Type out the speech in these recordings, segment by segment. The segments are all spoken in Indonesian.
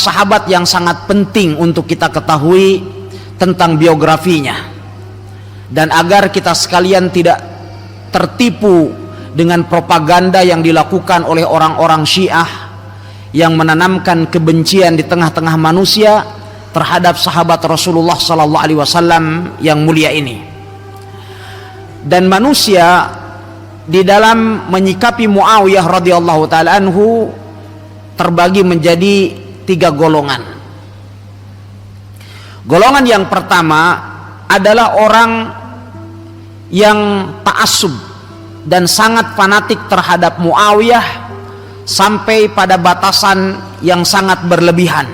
sahabat yang sangat penting untuk kita ketahui tentang biografinya, dan agar kita sekalian tidak tertipu dengan propaganda yang dilakukan oleh orang-orang Syiah yang menanamkan kebencian di tengah-tengah manusia terhadap sahabat Rasulullah sallallahu alaihi wasallam yang mulia ini. Dan manusia di dalam menyikapi Muawiyah radhiyallahu taala anhu terbagi menjadi 3 golongan. Golongan yang pertama adalah orang yang ta'assub dan sangat fanatik terhadap Muawiyah sampai pada batasan yang sangat berlebihan,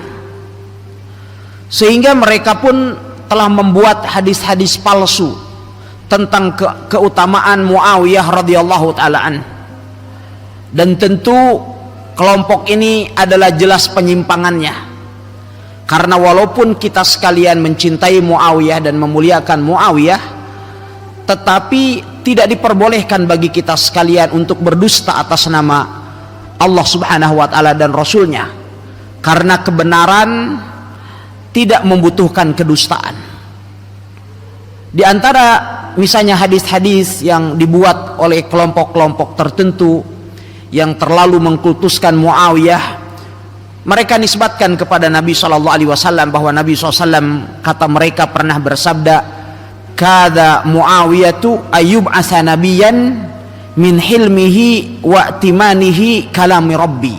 sehingga mereka pun telah membuat hadis-hadis palsu tentang keutamaan Muawiyah radhiyallahu taala an. Dan tentu kelompok ini adalah jelas penyimpangannya, karena walaupun kita sekalian mencintai Muawiyah dan memuliakan Muawiyah, tetapi tidak diperbolehkan bagi kita sekalian untuk berdusta atas nama Allah subhanahu wa ta'ala dan Rasulnya, karena kebenaran tidak membutuhkan kedustaan. Di antara misalnya hadis-hadis yang dibuat oleh kelompok-kelompok tertentu yang terlalu mengkultuskan Muawiyah, mereka nisbatkan kepada Nabi SAW bahwa Nabi SAW kata mereka pernah bersabda, kada Muawiyatu ayyub asa nabiyan min hilmihi wa timanihi kalami rabbi.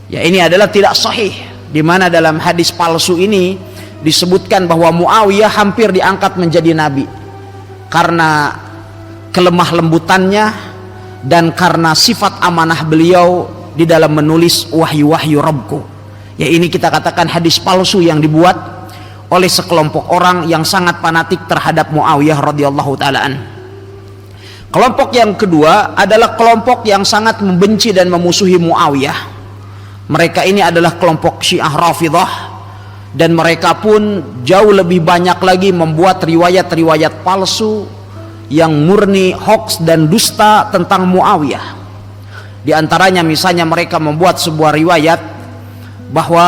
Ya, ini adalah tidak sahih, di mana dalam hadis palsu ini disebutkan bahwa Muawiyah hampir diangkat menjadi nabi karena kelemah lembutannya dan karena sifat amanah beliau di dalam menulis wahyu-wahyu Rabbku. Ya, ini kita katakan hadis palsu yang dibuat oleh sekelompok orang yang sangat fanatik terhadap Muawiyah radhiyallahu taala an. Kelompok yang kedua adalah kelompok yang sangat membenci dan memusuhi Muawiyah. Mereka ini adalah kelompok Syiah Rafidhah, dan mereka pun jauh lebih banyak lagi membuat riwayat-riwayat palsu yang murni hoax dan dusta tentang Muawiyah. Di antaranya misalnya mereka membuat sebuah riwayat bahwa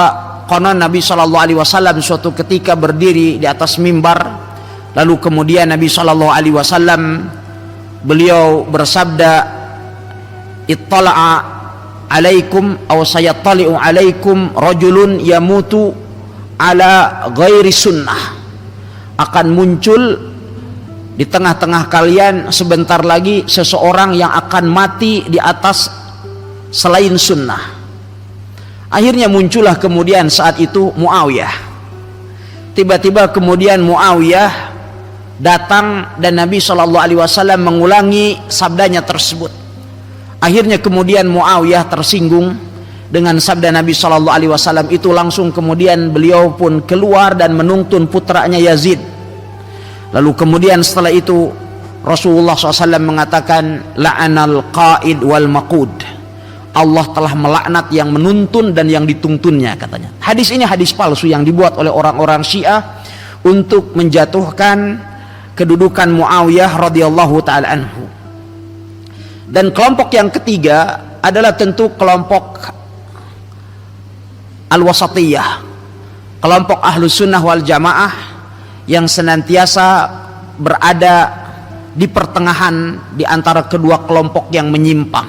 konon Nabi SAW suatu ketika berdiri di atas mimbar, lalu kemudian Nabi SAW beliau bersabda, ittala'a alaikum aw sayattali'u alaikum rajulun yamutu ala ghairi sunnah. Akan muncul di tengah-tengah kalian sebentar lagi seseorang yang akan mati di atas selain sunnah. Akhirnya muncullah kemudian saat itu Muawiyah. Tiba-tiba kemudian Muawiyah datang dan Nabi SAW mengulangi sabdanya tersebut. Akhirnya kemudian Muawiyah tersinggung dengan sabda Nabi SAW itu, langsung kemudian beliau pun keluar dan menuntun putranya Yazid. Lalu kemudian setelah itu Rasulullah SAW mengatakan, la'anal qaid wal maqud. Allah telah melaknat yang menuntun dan yang dituntunnya, katanya. Hadis ini hadis palsu yang dibuat oleh orang-orang Syiah untuk menjatuhkan kedudukan Muawiyah radhiyallahu taala anhu. Dan kelompok yang ketiga adalah tentu kelompok al-wasatiyah, kelompok ahlus sunnah wal jamaah yang senantiasa berada di pertengahan di antara kedua kelompok yang menyimpang.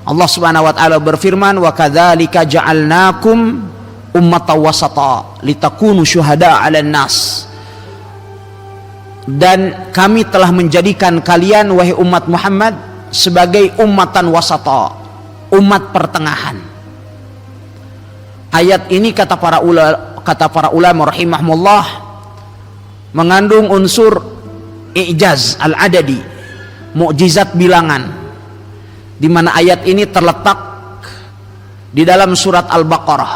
Allah Subhanahu wa taala berfirman, wa kadzalika ja'alnakum ummatan wasata litakunu syuhada'a 'alan nas. Dan kami telah menjadikan kalian wahai umat Muhammad sebagai ummatan wasata, umat pertengahan. Ayat ini kata para ulama rahimahumullah mengandung unsur i'jaz al-adadi, mukjizat bilangan, di mana ayat ini terletak di dalam surat Al-Baqarah.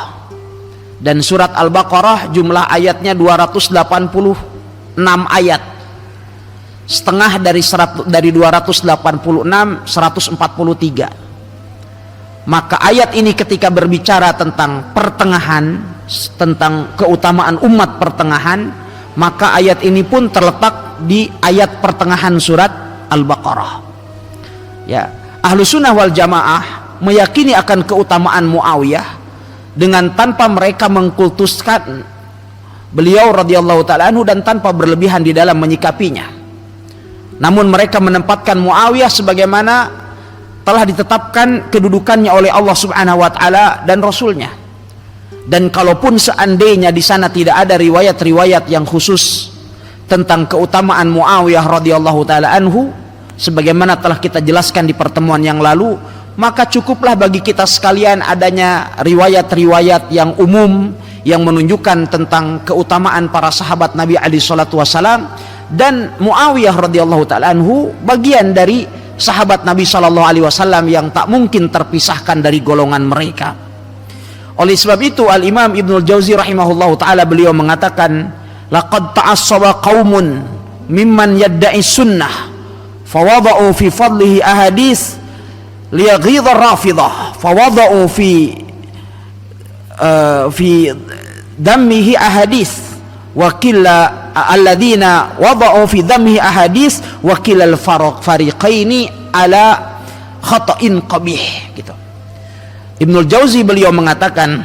Dan surat Al-Baqarah jumlah ayatnya 286 ayat. Setengah dari 286 143. Maka ayat ini ketika berbicara tentang pertengahan, tentang keutamaan umat pertengahan, maka ayat ini pun terletak di ayat pertengahan surat Al-Baqarah. Ya, Ahlus Sunnah wal Jamaah meyakini akan keutamaan Muawiyah, dengan tanpa mereka mengkultuskan beliau radhiyallahu ta'ala anhu dan tanpa berlebihan di dalam menyikapinya. Namun mereka menempatkan Muawiyah sebagaimana telah ditetapkan kedudukannya oleh Allah Subhanahu wa taala dan Rasulnya. Dan kalaupun seandainya di sana tidak ada riwayat-riwayat yang khusus tentang keutamaan Muawiyah radhiyallahu taala anhu sebagaimana telah kita jelaskan di pertemuan yang lalu, maka cukuplah bagi kita sekalian adanya riwayat-riwayat yang umum yang menunjukkan tentang keutamaan para sahabat Nabi alaihi salatu wasalam, dan Muawiyah radhiyallahu taala anhu bagian dari sahabat Nabi sallallahu alaihi wasallam yang tak mungkin terpisahkan dari golongan mereka. Oleh sebab itu Al-Imam Ibnul Jauzi rahimahullahu taala beliau mengatakan, laqad ta'assaba qaumun mimman yadda'i sunnah fawada'u fi fadlihi ahadits liyaghidha rafidah fawada'u fi dammihi ahadits wa qilla alladzina wada'u fi dammihi ahadits wa qilla al-fariqaini ala khata'in qabih gitu. Ibnul Jauzi beliau mengatakan,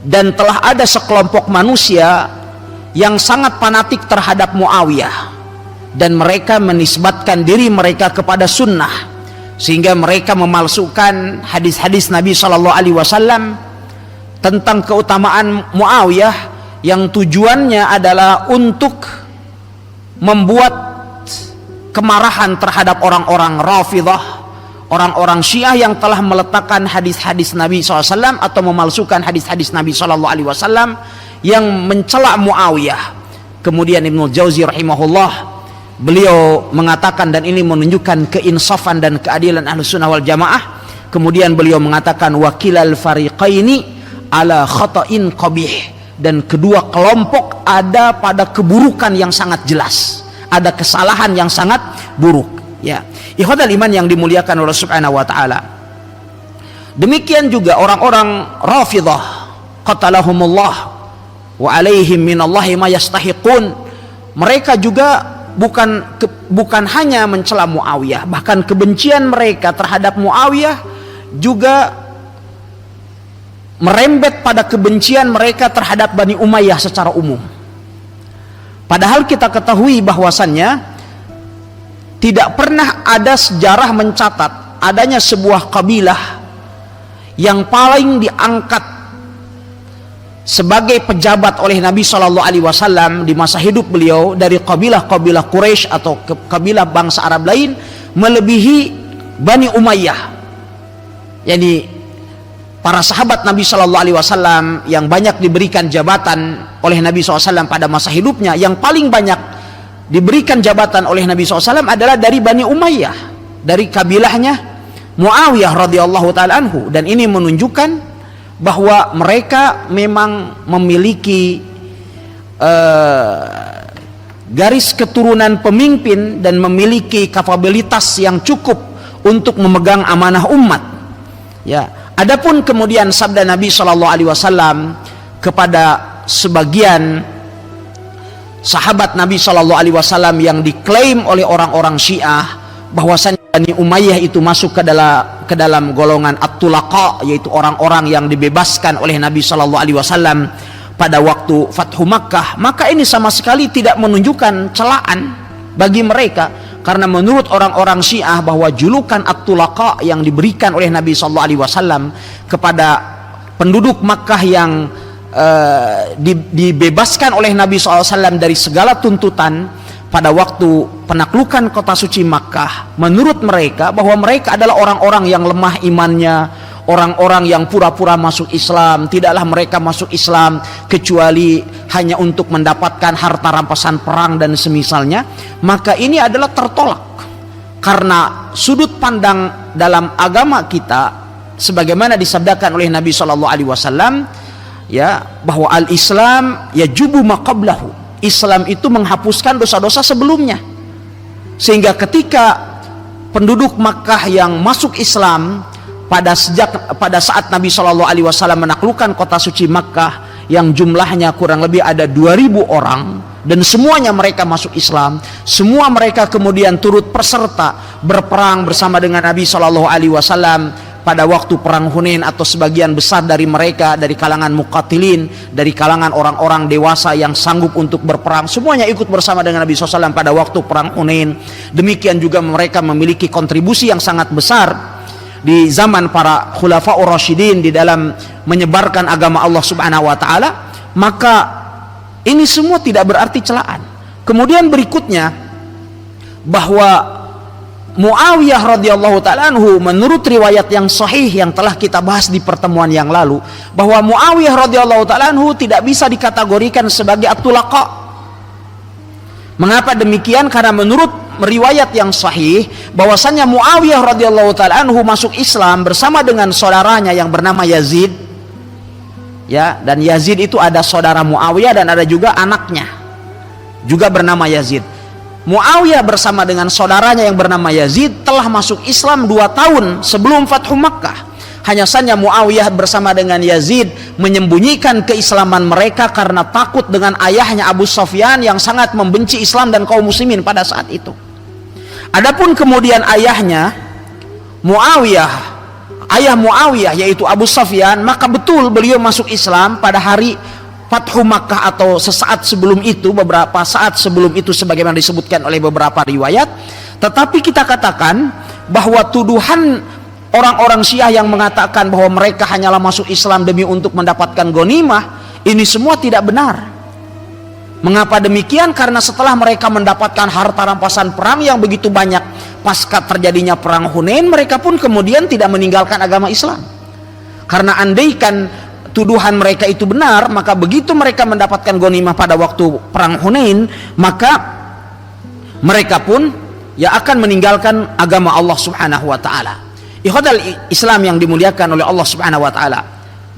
dan telah ada sekelompok manusia yang sangat fanatik terhadap Muawiyah dan mereka menisbatkan diri mereka kepada sunnah sehingga mereka memalsukan hadis-hadis Nabi Shallallahu Alaihi Wasallam tentang keutamaan Muawiyah yang tujuannya adalah untuk membuat kemarahan terhadap orang-orang Rafidhah, orang-orang Syiah yang telah meletakkan hadis-hadis Nabi SAW atau memalsukan hadis-hadis Nabi SAW yang mencela Muawiyah. Kemudian Ibnul Jauzi rahimahullah beliau mengatakan, dan ini menunjukkan keinsafan dan keadilan Ahlussunnah wal Jamaah, kemudian beliau mengatakan wakilal fariqaini ala khata'in qabih, dan kedua kelompok ada pada keburukan yang sangat jelas, ada kesalahan yang sangat buruk. Ya, ikhwatal iman yang dimuliakan oleh Subhanahu wa taala. Demikian juga orang-orang Rafidhah qatalahumullah wa alaihim minallahi ma yastahiqun. Mereka juga bukan hanya mencela Muawiyah, bahkan kebencian mereka terhadap Muawiyah juga merembet pada kebencian mereka terhadap Bani Umayyah secara umum. Padahal kita ketahui bahwasannya tidak pernah ada sejarah mencatat adanya sebuah kabilah yang paling diangkat sebagai pejabat oleh Nabi Shallallahu Alaihi Wasallam di masa hidup beliau dari kabilah-kabilah Quraisy atau kabilah bangsa Arab lain melebihi Bani Umayyah. Jadi para sahabat Nabi Shallallahu Alaihi Wasallam yang banyak diberikan jabatan oleh Nabi SAW pada masa hidupnya, yang paling banyak diberikan jabatan oleh Nabi SAW adalah dari Bani Umayyah, dari kabilahnya Muawiyah radhiyallahu ta'ala anhu. Dan ini menunjukkan bahwa mereka memang memiliki garis keturunan pemimpin dan memiliki kapabilitas yang cukup untuk memegang amanah umat. Ya, adapun kemudian sabda Nabi SAW kepada sebagian sahabat Nabi Shallallahu Alaihi Wasallam yang diklaim oleh orang-orang Syiah bahwasanya Bani Umayyah itu masuk ke dalam golongan at-tulaqa, yaitu orang-orang yang dibebaskan oleh Nabi Shallallahu Alaihi Wasallam pada waktu Fathu Makkah, maka ini sama sekali tidak menunjukkan celaan bagi mereka, karena menurut orang-orang Syiah bahwa julukan at-tulaqa yang diberikan oleh Nabi Shallallahu Alaihi Wasallam kepada penduduk Makkah yang dibebaskan oleh Nabi SAW dari segala tuntutan pada waktu penaklukan kota suci Makkah, menurut mereka bahwa mereka adalah orang-orang yang lemah imannya, orang-orang yang pura-pura masuk Islam. Tidaklah mereka masuk Islam kecuali hanya untuk mendapatkan harta rampasan perang dan semisalnya. Maka ini adalah tertolak, karena sudut pandang dalam agama kita sebagaimana disabdakan oleh Nabi SAW, ya, bahwa al-Islam yajubu ma qablahu. Islam itu menghapuskan dosa-dosa sebelumnya. Sehingga ketika penduduk Makkah yang masuk Islam pada saat Nabi Shallallahu Alaihi Wasallam menaklukkan kota suci Makkah yang jumlahnya kurang lebih ada 2000 orang, dan semuanya mereka masuk Islam, semua mereka kemudian turut berserta berperang bersama dengan Nabi Shallallahu Alaihi Wasallam pada waktu perang Hunain, atau sebagian besar dari mereka dari kalangan muqatilin, dari kalangan orang-orang dewasa yang sanggup untuk berperang, semuanya ikut bersama dengan Nabi SAW pada waktu perang Hunain. Demikian juga mereka memiliki kontribusi yang sangat besar di zaman para khulafaur rasyidin di dalam menyebarkan agama Allah Subhanahu wa taala. Maka ini semua tidak berarti celaan. Kemudian berikutnya, bahwa Muawiyah radhiyallahu ta'ala anhu, menurut riwayat yang sahih yang telah kita bahas di pertemuan yang lalu, bahwa Muawiyah radhiyallahu ta'ala anhu tidak bisa dikategorikan sebagai at-tulaqa. Mengapa demikian? Karena menurut riwayat yang sahih bahwasanya Muawiyah radhiyallahu ta'ala anhu masuk Islam bersama dengan saudaranya yang bernama Yazid, ya, dan Yazid itu ada saudara Muawiyah dan ada juga anaknya juga bernama Yazid. Muawiyah bersama dengan saudaranya yang bernama Yazid telah masuk Islam 2 tahun sebelum Fathu Makkah. Hanya saja Muawiyah bersama dengan Yazid menyembunyikan keislaman mereka karena takut dengan ayahnya Abu Sufyan yang sangat membenci Islam dan kaum muslimin pada saat itu. Adapun kemudian ayahnya Muawiyah, ayah Muawiyah yaitu Abu Sufyan, maka betul beliau masuk Islam pada hari Fathu Makkah atau sesaat sebelum itu, beberapa saat sebelum itu sebagaimana disebutkan oleh beberapa riwayat. Tetapi kita katakan bahwa tuduhan orang-orang Syiah yang mengatakan bahwa mereka hanyalah masuk Islam demi untuk mendapatkan ghanimah, ini semua tidak benar. Mengapa demikian? Karena setelah mereka mendapatkan harta rampasan perang yang begitu banyak pasca terjadinya perang Hunain, mereka pun kemudian tidak meninggalkan agama Islam. Karena andaikan tuduhan mereka itu benar, maka begitu mereka mendapatkan ghanimah pada waktu perang Hunain, maka mereka pun ya akan meninggalkan agama Allah Subhanahu wa taala. Ikhwatal Islam yang dimuliakan oleh Allah Subhanahu wa taala,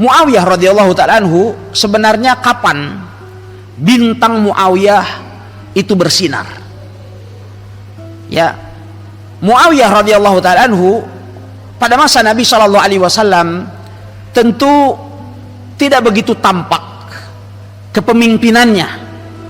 Muawiyah radhiyallahu taala anhu, sebenarnya kapan bintang Muawiyah itu bersinar? Ya, Muawiyah radhiyallahu taala anhu pada masa Nabi sallallahu alaihi wasallam tentu tidak begitu tampak kepemimpinannya,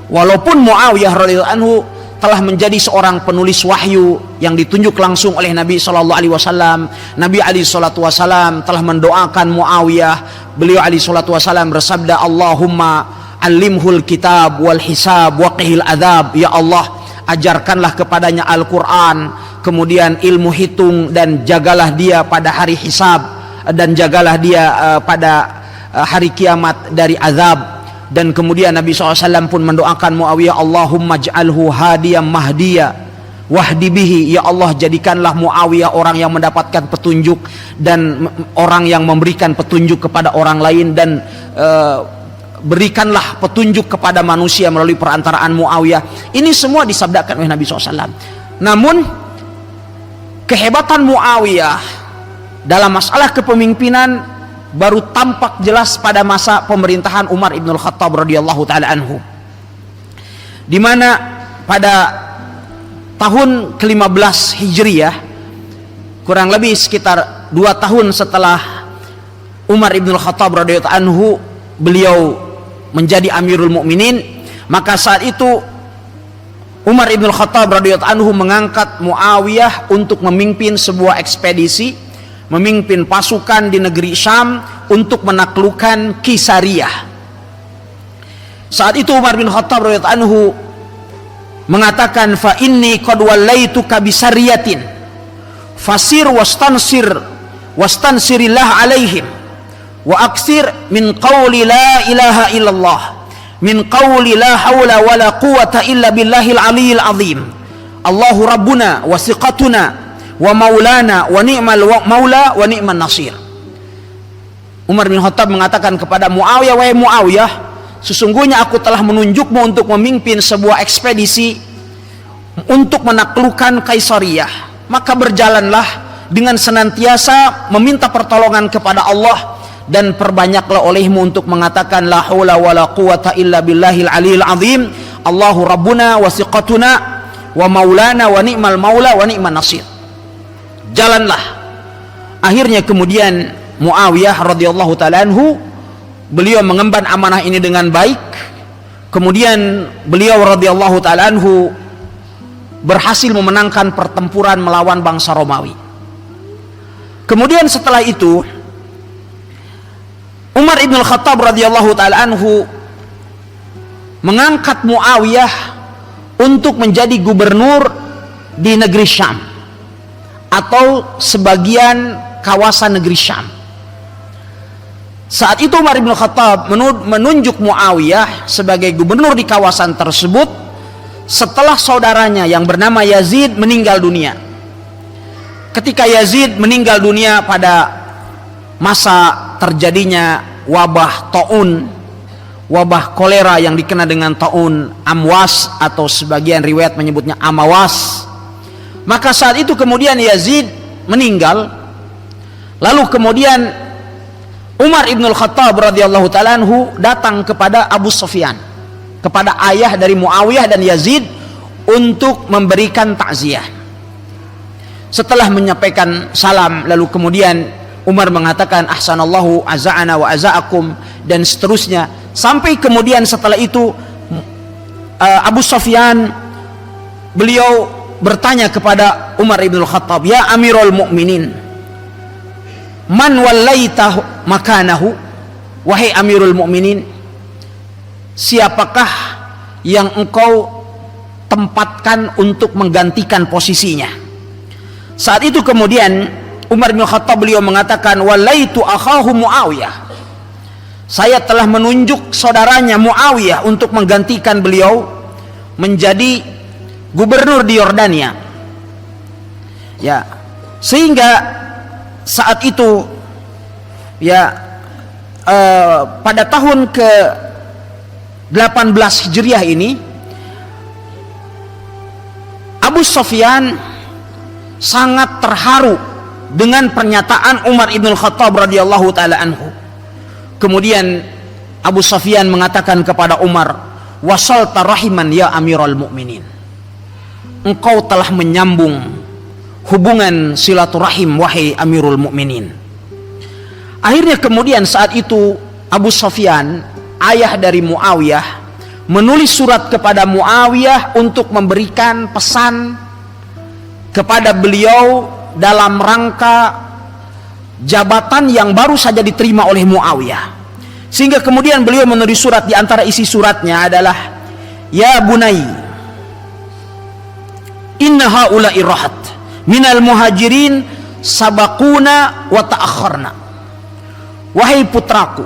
walaupun Muawiyah radhiyallahu anhu telah menjadi seorang penulis wahyu yang ditunjuk langsung oleh Nabi sallallahu alaihi wasallam. Nabi alaihi salatu wasallam telah mendoakan Muawiyah. Beliau alaihi salatu wasallam bersabda, Allahumma alimhul kitab wal hisab wa qihil adzab. Ya Allah, ajarkanlah kepadanya Al-Qur'an, kemudian ilmu hitung, dan jagalah dia pada hari hisab, dan jagalah dia pada hari kiamat dari azab. Dan kemudian Nabi SAW pun mendoakan Muawiyah, Allahumma ja'alhu hadiyam mahdiya wahdi bihi. Ya Allah, jadikanlah Muawiyah orang yang mendapatkan petunjuk dan orang yang memberikan petunjuk kepada orang lain, dan berikanlah petunjuk kepada manusia melalui perantaraan Muawiyah. Ini semua disabdakan oleh Nabi SAW. Namun kehebatan Muawiyah dalam masalah kepemimpinan baru tampak jelas pada masa pemerintahan Umar ibn al-Khattab radhiyallahu ta'ala anhu, di mana pada tahun ke-15 Hijriyah, kurang lebih sekitar 2 tahun setelah Umar ibn al-Khattab radhiyallahu anhu beliau menjadi Amirul Mukminin, maka saat itu Umar ibn al-Khattab radhiyallahu anhu mengangkat Muawiyah untuk memimpin sebuah ekspedisi, memimpin pasukan di negeri Syam untuk menaklukkan Kisariyah. Saat itu Umar bin Khattab radhiyallahu anhu mengatakan, fa inni qad wallaituka bisariyatin fasir wastansirillah alaihim wa aksir min qawli la ilaha illallah min qawli la hawla wa la quwata illa billahil aliyil azim. Allahu rabbuna wa siqatuna wa maulana wa ni'mal maula wa ni'man nasir. Umar bin Khattab mengatakan kepada Muawiyah, wahai Muawiyah, sesungguhnya aku telah menunjukmu untuk memimpin sebuah ekspedisi untuk menaklukkan Kaisariyah, maka berjalanlah dengan senantiasa meminta pertolongan kepada Allah, dan perbanyaklah olehmu untuk mengatakan la haula wala quwata illa billahil aliyil azim. Allahu rabbuna wa siqatuna wa maulana wa ni'mal maula wa ni'man nasir. Jalanlah. Akhirnya kemudian Muawiyah radhiyallahu ta'ala anhu, beliau mengemban amanah ini dengan baik. Kemudian beliau radhiyallahu ta'ala anhu berhasil memenangkan pertempuran melawan bangsa Romawi. Kemudian setelah itu Umar ibn al-Khattab radhiyallahu ta'ala anhu mengangkat Muawiyah untuk menjadi gubernur di negeri Syam atau sebagian kawasan negeri Syam. Saat itu Umar ibn al-Khattab menunjuk Muawiyah sebagai gubernur di kawasan tersebut setelah saudaranya yang bernama Yazid meninggal dunia. Ketika Yazid meninggal dunia pada masa terjadinya wabah taun, wabah kolera yang dikenal dengan taun Amwas atau sebagian riwayat menyebutnya Amawas, maka saat itu kemudian Yazid meninggal. Lalu kemudian Umar ibn al-Khattab radhiyallahu ta'ala anhu datang kepada Abu Sufyan, kepada ayah dari Muawiyah dan Yazid, untuk memberikan takziah. Setelah menyampaikan salam, lalu kemudian Umar mengatakan ahsanallahu aza'ana wa aza'akum dan seterusnya, sampai kemudian setelah itu Abu Sufyan beliau bertanya kepada Umar ibn al-Khattab, ya Amirul Mukminin, man wallaita makanahu, wahai Amirul Mukminin, siapakah yang engkau tempatkan untuk menggantikan posisinya? Saat itu kemudian Umar bin Khattab beliau mengatakan, wallaitu akhahu Muawiyah, saya telah menunjuk saudaranya Muawiyah untuk menggantikan beliau menjadi gubernur di Yordania. Ya, sehingga saat itu ya pada tahun ke-18 Hijriah ini Abu Sufyan sangat terharu dengan pernyataan Umar ibn Khattab radhiyallahu ta'ala anhu. Kemudian Abu Sufyan mengatakan kepada Umar, wasalta rahiman ya Amirul Mukminin, engkau telah menyambung hubungan silaturahim wahai Amirul Mukminin. Akhirnya kemudian saat itu Abu Sufyan, ayah dari Muawiyah, menulis surat kepada Muawiyah untuk memberikan pesan kepada beliau dalam rangka jabatan yang baru saja diterima oleh Muawiyah. Sehingga kemudian beliau menulis surat, di antara isi suratnya adalah, ya bunai, inna haula'i rahat minal muhajirin sabakuna wa ta'akharna. Wahai putraku,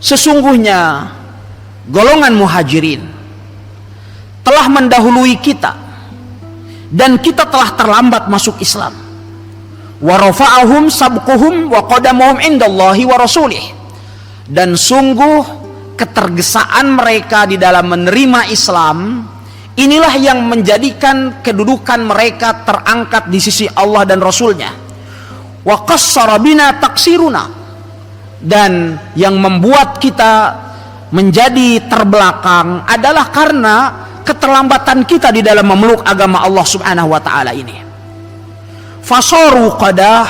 sesungguhnya golongan muhajirin telah mendahului kita dan kita telah terlambat masuk Islam. Wa rafa'ahum sabquhum wa qadamuhum indallahi wa rasulih. Dan sungguh ketergesaan mereka di dalam menerima Islam, inilah yang menjadikan kedudukan mereka terangkat di sisi Allah dan Rasulnya. Wa qassara bina taksiruna, dan yang membuat kita menjadi terbelakang adalah karena keterlambatan kita di dalam memeluk agama Allah Subhanahu wa ta'ala ini. Fasaru qadah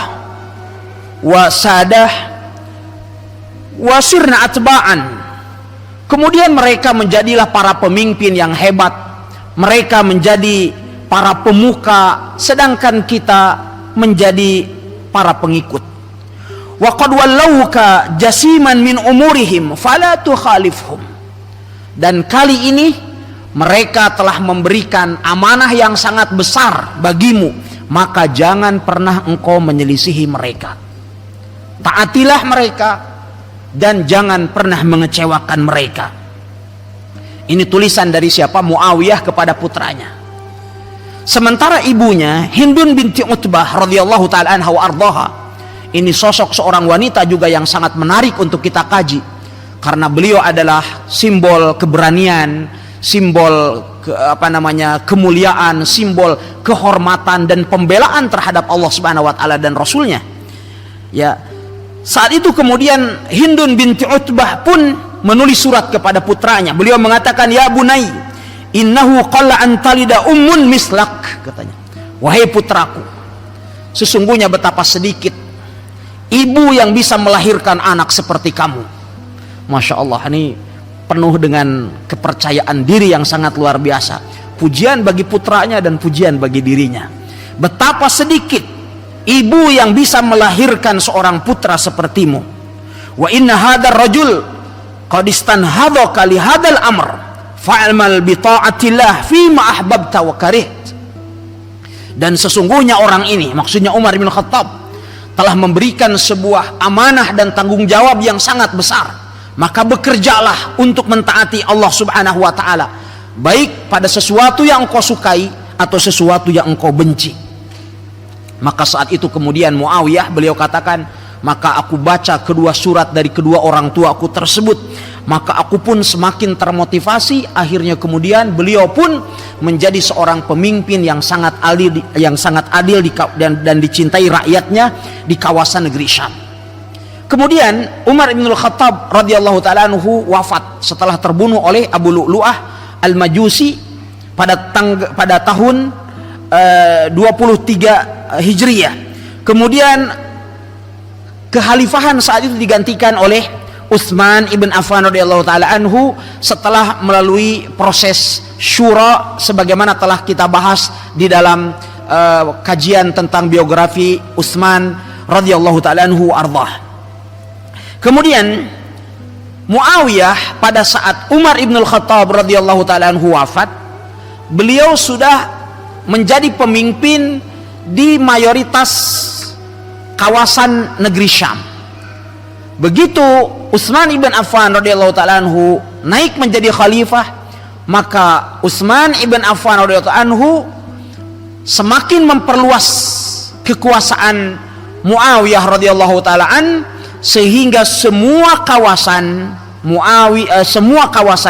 wa sadah wa sirna atba'an. Kemudian mereka menjadilah para pemimpin yang hebat, mereka menjadi para pemuka, sedangkan kita menjadi para pengikut. Wa qad wallauka jasiman min umurihim fala tukhalifhum. Dan kali ini mereka telah memberikan amanah yang sangat besar bagimu, maka jangan pernah engkau menyelisihi mereka. Taatilah mereka dan jangan pernah mengecewakan mereka. Ini tulisan dari siapa? Muawiyah kepada putranya. Sementara ibunya Hindun binti Utbah radhiyallahu ta'ala anha wa ardhaha, ini sosok seorang wanita juga yang sangat menarik untuk kita kaji, karena beliau adalah simbol keberanian, simbol kemuliaan, simbol kehormatan dan pembelaan terhadap Allah Subhanahu wa taala dan Rasulnya. Ya, saat itu kemudian Hindun binti Utbah pun menulis surat kepada putranya. Beliau mengatakan, ya bunai, innahu qalla an talida ummun mislak, katanya. Wahai putraku, sesungguhnya betapa sedikit ibu yang bisa melahirkan anak seperti kamu. Masya Allah, ini penuh dengan kepercayaan diri yang sangat luar biasa. Pujian bagi putranya dan pujian bagi dirinya. Betapa sedikit ibu yang bisa melahirkan seorang putra sepertimu. Wa inna hadzal rajul qad istanhadhaka li hadzal amr fa'amal bi ta'atillah fi ma ahbabta wa kariht. Dan sesungguhnya orang ini, maksudnya Umar bin Khattab, telah memberikan sebuah amanah dan tanggung jawab yang sangat besar. Maka bekerjalah untuk mentaati Allah Subhanahu wa taala, baik pada sesuatu yang engkau sukai atau sesuatu yang engkau benci. Maka saat itu kemudian Muawiyah, beliau katakan, maka aku baca kedua surat dari kedua orang tuaku tersebut, maka aku pun semakin termotivasi. Akhirnya kemudian beliau pun menjadi seorang pemimpin yang sangat adil dan dicintai rakyatnya di kawasan negeri Syam. Kemudian Umar bin Khattab radhiyallahu taala anhu wafat setelah terbunuh oleh Abu Lu'lu'ah Al-Majusi pada tahun 23 Hijriyah. Kemudian kekhalifahan saat itu digantikan oleh Utsman ibn Affan radhiyallahu taala anhu setelah melalui proses syura sebagaimana telah kita bahas di dalam kajian tentang biografi Utsman radhiyallahu taala anhu ardhah. Kemudian Muawiyah pada saat Umar ibn Khattab radhiyallahu taala anhu wafat, beliau sudah menjadi pemimpin di mayoritas kawasan negeri Syam. Begitu Utsman ibn Affan radhiyallahu taala anhu naik menjadi khalifah, maka Utsman ibn Affan radhiyallahu taala anhu semakin memperluas kekuasaan Muawiyah radhiyallahu taala an, sehingga semua kawasan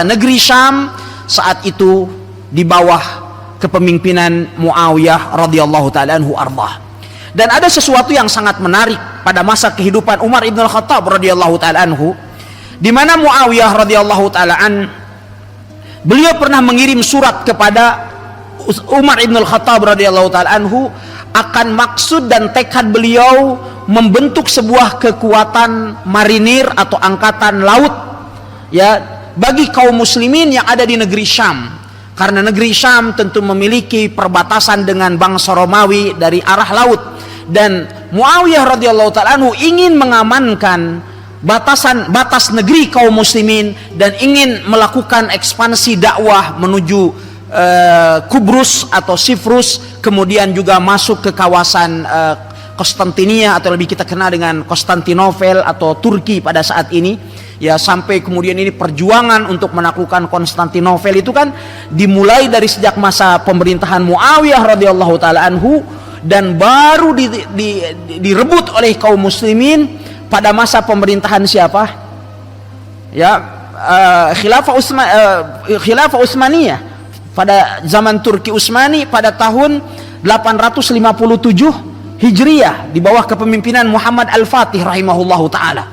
negeri Syam saat itu di bawah kepemimpinan Muawiyah radhiyallahu taala anhu ardhah. Dan ada sesuatu yang sangat menarik pada masa kehidupan Umar ibn Khattab radhiyallahu taala anhu, di mana Muawiyah radhiyallahu taala an, beliau pernah mengirim surat kepada Umar ibn Khattab radhiyallahu taala anhu akan maksud dan tekad beliau membentuk sebuah kekuatan marinir atau angkatan laut ya bagi kaum muslimin yang ada di negeri Syam. Karena negeri Syam tentu memiliki perbatasan dengan bangsa Romawi dari arah laut, dan Muawiyah radhiyallahu taala anhu ingin mengamankan batas negeri kaum muslimin dan ingin melakukan ekspansi dakwah menuju Kubrus atau Sifrus, kemudian juga masuk ke kawasan Konstantinia atau lebih kita kenal dengan Konstantinopel atau Turki pada saat ini. Ya, sampai kemudian ini perjuangan untuk menaklukkan Konstantinopel itu kan dimulai dari sejak masa pemerintahan Muawiyah radhiyallahu taala anhu, dan baru direbut oleh kaum muslimin pada masa pemerintahan siapa? Ya, Khilafah Utsmaniyah pada zaman Turki Utsmani pada tahun 857 Hijriyah di bawah kepemimpinan Muhammad Al-Fatih rahimahullahu taala.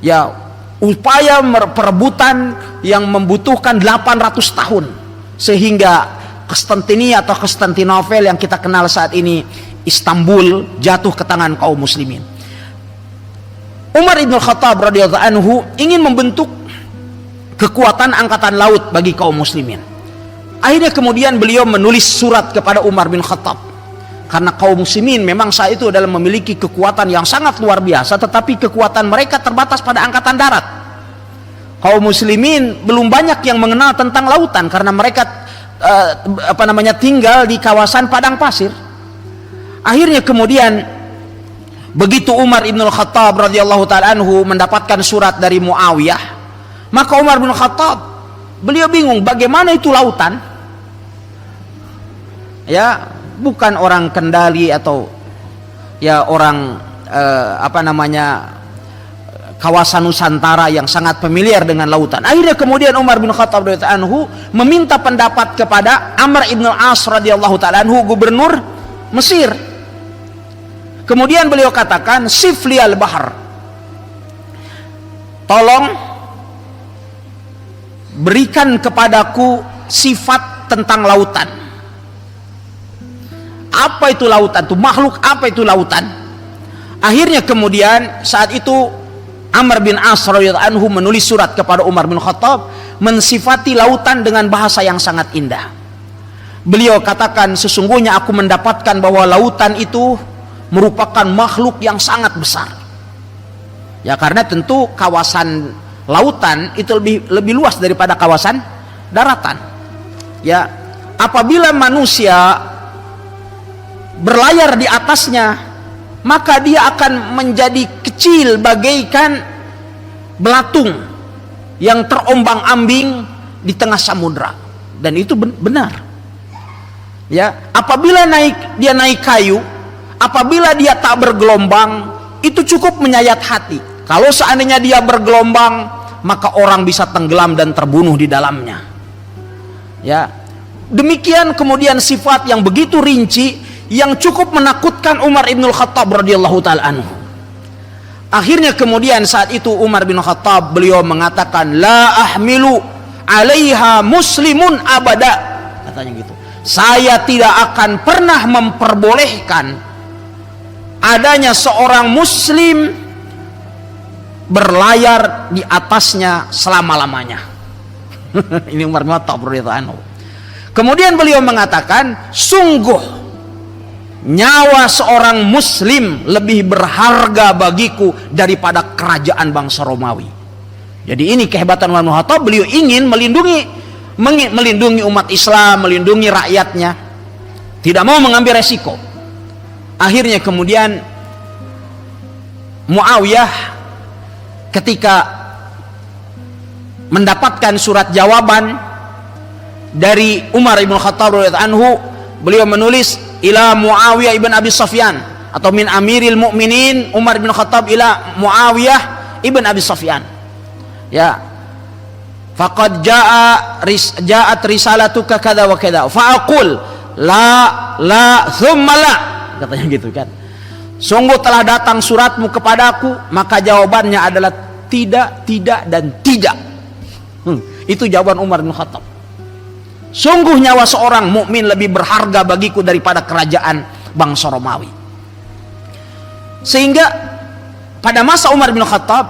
Ya, upaya perebutan yang membutuhkan 800 tahun sehingga Konstantinia atau Konstantinopel yang kita kenal saat ini Istanbul jatuh ke tangan kaum muslimin. Umar ibn Khattab radhiyallahu anhu ingin membentuk kekuatan angkatan laut bagi kaum muslimin. Akhirnya kemudian beliau menulis surat kepada Umar bin Khattab, karena kaum muslimin memang saat itu adalah memiliki kekuatan yang sangat luar biasa, tetapi kekuatan mereka terbatas pada angkatan darat. Kaum muslimin belum banyak yang mengenal tentang lautan karena mereka tinggal di kawasan padang pasir. Akhirnya kemudian begitu Umar bin Khattab radhiyallahu taala anhu mendapatkan surat dari Muawiyah, maka Umar bin Khattab beliau bingung bagaimana itu lautan. Ya, bukan orang Kendali atau ya orang kawasan Nusantara yang sangat familiar dengan lautan. Akhirnya kemudian Umar bin Khattab radhiyallahu anhu meminta pendapat kepada Amr ibn al-As radhiyallahu taala anhu, gubernur Mesir. Kemudian beliau katakan, sifli al-bahr, tolong berikan kepadaku sifat tentang lautan. Apa itu lautan? Itu makhluk apa itu lautan? Akhirnya kemudian saat itu Amr bin As radhiyallahu anhu menulis surat kepada Umar bin Khattab mensifati lautan dengan bahasa yang sangat indah. Beliau katakan, sesungguhnya aku mendapatkan bahwa lautan itu merupakan makhluk yang sangat besar. Ya, karena tentu kawasan lautan itu lebih luas daripada kawasan daratan. Ya, apabila manusia berlayar di atasnya, maka dia akan menjadi kecil bagaikan belatung yang terombang-ambing di tengah samudra. Dan itu benar. Ya, apabila dia naik kayu, apabila dia tak bergelombang, itu cukup menyayat hati. Kalau seandainya dia bergelombang, maka orang bisa tenggelam dan terbunuh di dalamnya. Ya, demikian kemudian sifat yang begitu rinci yang cukup menakutkan Umar ibn Khattab radhiyallahu taala anhu. Akhirnya kemudian saat itu Umar bin Khattab, beliau mengatakan, la ahmilu alaiha muslimun abada, katanya gitu. Saya tidak akan pernah memperbolehkan adanya seorang muslim berlayar di atasnya selama-lamanya. Ini Umar bin Khattab radhiyallahu anhu. Kemudian beliau mengatakan, sungguh nyawa seorang muslim lebih berharga bagiku daripada kerajaan bangsa Romawi. Jadi ini kehebatan Umar bin Khattab, beliau ingin melindungi umat Islam, melindungi rakyatnya, tidak mau mengambil resiko. Akhirnya kemudian Muawiyah ketika mendapatkan surat jawaban dari Umar ibn Khattab radhiyallahu anhu, beliau menulis ila Muawiyah ibn Abi Sufyan, atau min amiril mu'minin Umar ibn Khattab ila Muawiyah ibn Abi Sufyan. Ya, faqad ja'at risalatuka kada wa kada fa'aqul la thumma la, katanya gitu kan. Sungguh telah datang suratmu kepadaku, maka jawabannya adalah tidak, tidak, dan tidak. Itu jawaban Umar bin Khattab. Sungguh nyawa seorang mukmin lebih berharga bagiku daripada kerajaan bangsa Romawi. Sehingga pada masa Umar bin Khattab,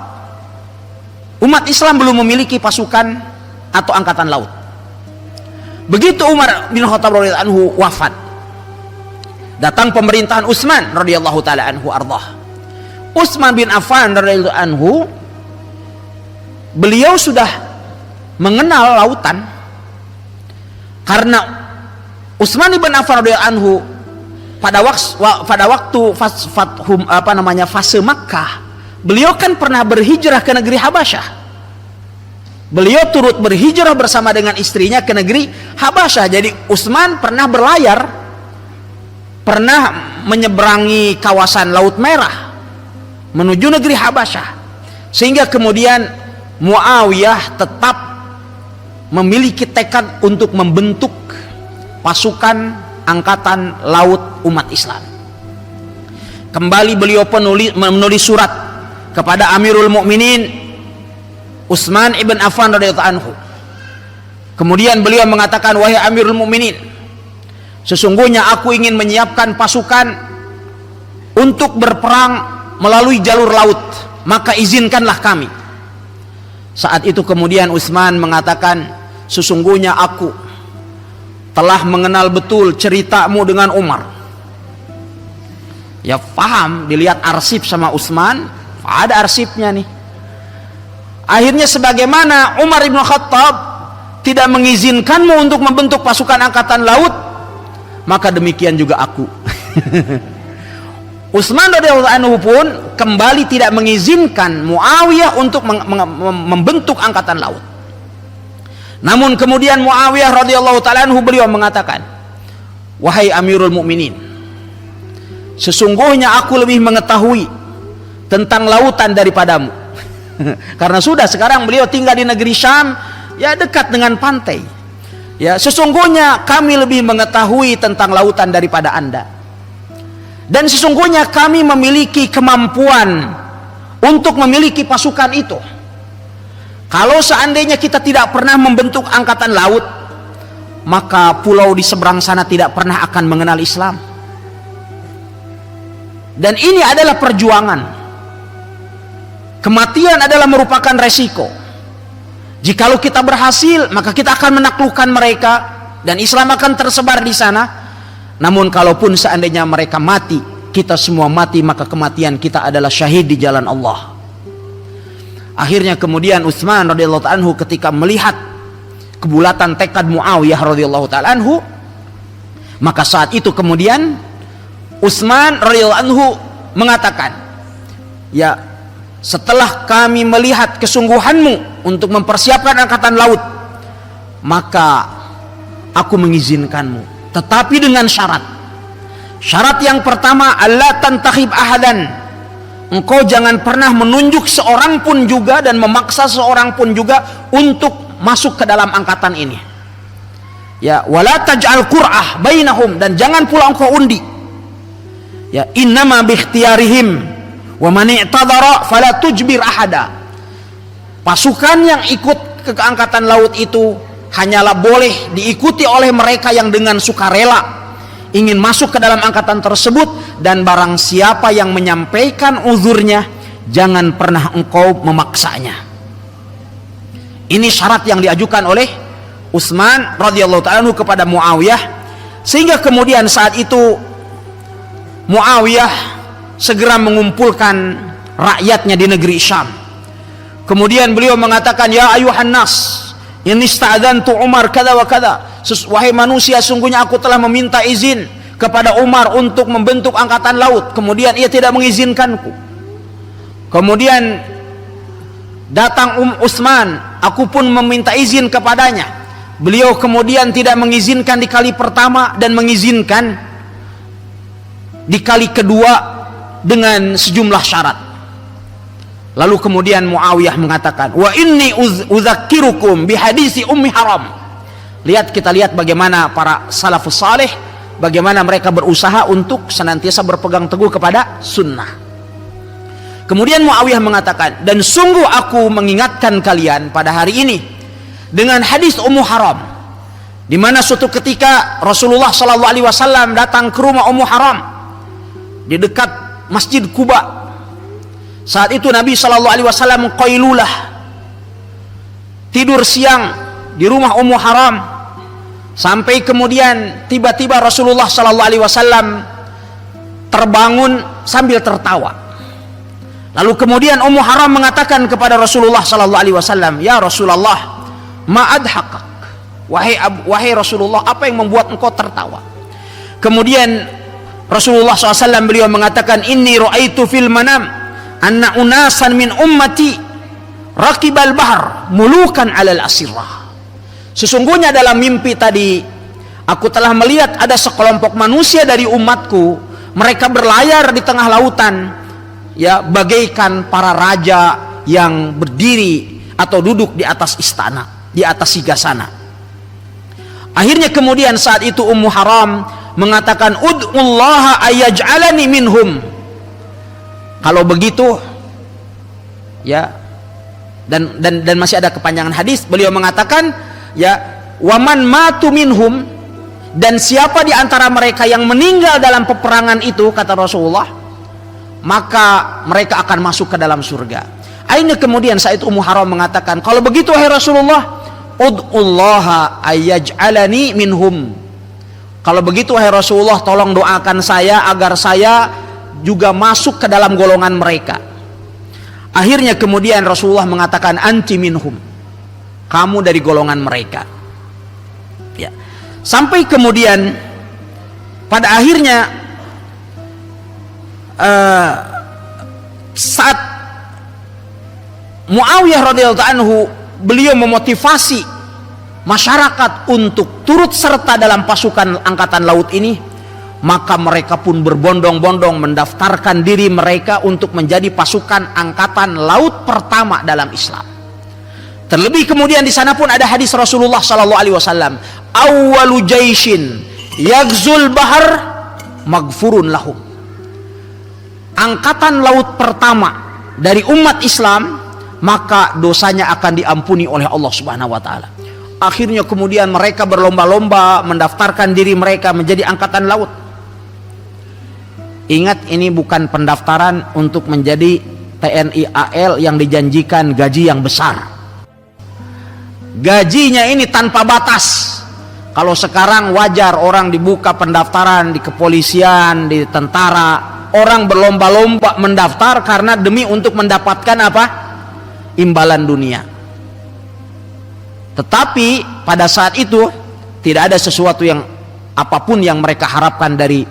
umat Islam belum memiliki pasukan atau angkatan laut. Begitu Umar bin Khattab radhiyallahu anhu wafat, datang pemerintahan Utsman radhiyallahu taala anhu ardhah. Utsman bin Affan radhiyallahu anhu, beliau sudah mengenal lautan, karena Utsman bin Affan radhiyallahu anhu pada waktu fase Makkah, beliau kan pernah berhijrah ke negeri Habasyah. Beliau turut berhijrah bersama dengan istrinya ke negeri Habasyah. Jadi Utsman pernah berlayar, pernah menyeberangi kawasan Laut Merah menuju negeri Habasyah. Sehingga kemudian Muawiyah tetap memiliki tekad untuk membentuk pasukan angkatan laut umat Islam. Kembali beliau menulis surat kepada Amirul Mukminin Utsman ibn Affan radhiyallahu anhu. Kemudian beliau mengatakan, wahai Amirul Mukminin, sesungguhnya aku ingin menyiapkan pasukan untuk berperang melalui jalur laut, maka izinkanlah kami. Saat itu kemudian Utsman mengatakan, sesungguhnya aku telah mengenal betul ceritamu dengan Umar. Ya paham, dilihat arsip sama Utsman, ada arsipnya nih. Akhirnya sebagaimana Umar ibn Khattab tidak mengizinkanmu untuk membentuk pasukan angkatan laut, maka demikian juga aku. Utsman radhiyallahu anhu pun kembali tidak mengizinkan Muawiyah untuk membentuk angkatan laut. Namun kemudian Muawiyah radhiyallahu taala anhu, beliau mengatakan, wahai Amirul Mukminin, sesungguhnya aku lebih mengetahui tentang lautan daripadamu. Karena sudah sekarang beliau tinggal di negeri Syam, ya dekat dengan pantai. Ya, sesungguhnya kami lebih mengetahui tentang lautan daripada Anda. Dan sesungguhnya kami memiliki kemampuan untuk memiliki pasukan itu. Kalau seandainya kita tidak pernah membentuk angkatan laut, maka pulau di seberang sana tidak pernah akan mengenal Islam. Dan ini adalah perjuangan. Kematian adalah merupakan resiko. Jikalau kita berhasil, maka kita akan menaklukkan mereka dan Islam akan tersebar di sana. Namun kalaupun seandainya mereka mati, kita semua mati, maka kematian kita adalah syahid di jalan Allah. Akhirnya kemudian Utsman radhiyallahu ta'ala anhu ketika melihat kebulatan tekad Muawiyah radhiyallahu ta'ala anhu, maka saat itu kemudian Utsman radhiyallahu anhu mengatakan, ya, setelah kami melihat kesungguhanmu untuk mempersiapkan angkatan laut, maka aku mengizinkanmu, tetapi dengan syarat. Syarat yang pertama, alla tantakhib ahadan, engkau jangan pernah menunjuk seorang pun juga dan memaksa seorang pun juga untuk masuk ke dalam angkatan ini. Ya, wala taj'al qur'ah bainahum, dan jangan pula engkau undi. Ya, innama bikhtiyarihim wa man i'tadara fala tujbir ahada. Pasukan yang ikut ke angkatan laut itu hanyalah boleh diikuti oleh mereka yang dengan sukarela ingin masuk ke dalam angkatan tersebut, dan barang siapa yang menyampaikan uzurnya, jangan pernah engkau memaksanya. Ini syarat yang diajukan oleh Utsman radhiyallahu ta'ala kepada Muawiyah, sehingga kemudian saat itu Muawiyah segera mengumpulkan rakyatnya di negeri Syam. Kemudian beliau mengatakan, ya ayuhan nas, ini sta'adantu Umar kada wa kada, wahai manusia, sungguhnya aku telah meminta izin kepada Umar untuk membentuk angkatan laut, kemudian ia tidak mengizinkanku. Kemudian datang Utsman, aku pun meminta izin kepadanya, beliau kemudian tidak mengizinkan di kali pertama dan mengizinkan di kali kedua dengan sejumlah syarat. Lalu kemudian Muawiyah mengatakan, wa inni udzakirukum bihadisi Ummi Haram. Kita lihat bagaimana para salafus saleh, bagaimana mereka berusaha untuk senantiasa berpegang teguh kepada sunnah. Kemudian Muawiyah mengatakan, dan sungguh aku mengingatkan kalian pada hari ini dengan hadis Ummu Haram, di mana suatu ketika Rasulullah SAW datang ke rumah Ummu Haram di dekat Masjid Quba. Saat itu Nabi SAW qailulah, tidur siang di rumah Ummu Haram, sampai kemudian tiba-tiba Rasulullah SAW terbangun sambil tertawa. Lalu kemudian Ummu Haram mengatakan kepada Rasulullah SAW, ya Rasulullah, ma'adhaqak, wahai Rasulullah, apa yang membuat engkau tertawa? Kemudian Rasulullah SAW beliau mengatakan, inni ra'aitu fil manam anna unasan min ummati raqibal bahr mulukan alal asirah. Sesungguhnya dalam mimpi tadi aku telah melihat ada sekelompok manusia dari umatku, mereka berlayar di tengah lautan, ya, bagaikan para raja yang berdiri atau duduk di atas istana, di atas sigasana. Akhirnya kemudian saat itu Ummu Haram mengatakan, ud'ullaha ayyaj'alani minhum. Kalau begitu, ya, dan masih ada kepanjangan hadis, beliau mengatakan, ya, waman matu minhum, dan siapa di antara mereka yang meninggal dalam peperangan itu, kata Rasulullah, maka mereka akan masuk ke dalam surga. Akhirnya kemudian saat itu Ummu Haram mengatakan, kalau begitu wahai Rasulullah, ud'ullaha ayyaj'alani minhum. Kalau begitu wahai Rasulullah, tolong doakan saya agar saya juga masuk ke dalam golongan mereka. Akhirnya kemudian Rasulullah mengatakan, anti minhum, kamu dari golongan mereka. Ya. Sampai kemudian pada akhirnya saat Muawiyah radhiyallahu anhu, beliau memotivasi masyarakat untuk turut serta dalam pasukan angkatan laut ini, maka mereka pun berbondong-bondong mendaftarkan diri mereka untuk menjadi pasukan angkatan laut pertama dalam Islam. Terlebih kemudian di sana pun ada hadis Rasulullah SAW, awwalu jaishin yaghzul bahar maghfurun lahum. Angkatan laut pertama dari umat Islam, maka dosanya akan diampuni oleh Allah Subhanahu wa taala. Akhirnya kemudian mereka berlomba-lomba mendaftarkan diri mereka menjadi angkatan laut. Ingat, ini bukan pendaftaran untuk menjadi TNI AL yang dijanjikan gaji yang besar. Gajinya ini tanpa batas. Kalau sekarang wajar orang dibuka pendaftaran di kepolisian, di tentara, orang berlomba-lomba mendaftar karena demi untuk mendapatkan apa? Imbalan dunia. Tetapi pada saat itu tidak ada sesuatu yang apapun yang mereka harapkan dari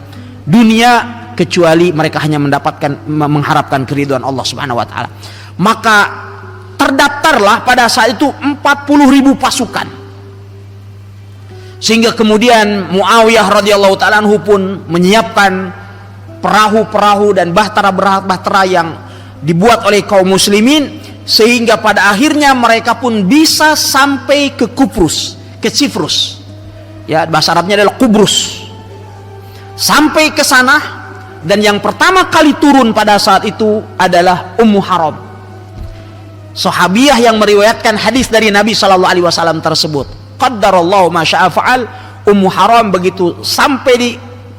dunia kecuali mereka hanya mengharapkan keridhaan Allah Subhanahu wa taala. Maka terdaftarlah pada saat itu 40.000 pasukan. Sehingga kemudian Muawiyah radhiyallahu taala anhu pun menyiapkan perahu-perahu dan bahtera-bahtera yang dibuat oleh kaum muslimin, sehingga pada akhirnya mereka pun bisa sampai ke Kuprus, ke Siprus. Ya, bahasa Arabnya adalah Kubrus. Sampai ke sana, dan yang pertama kali turun pada saat itu adalah Ummu Haram, sahabiyah yang meriwayatkan hadis dari Nabi sallallahu alaihi wasallam tersebut. Qaddarallahu ma syaa fa'al. Ummu Haram begitu sampai di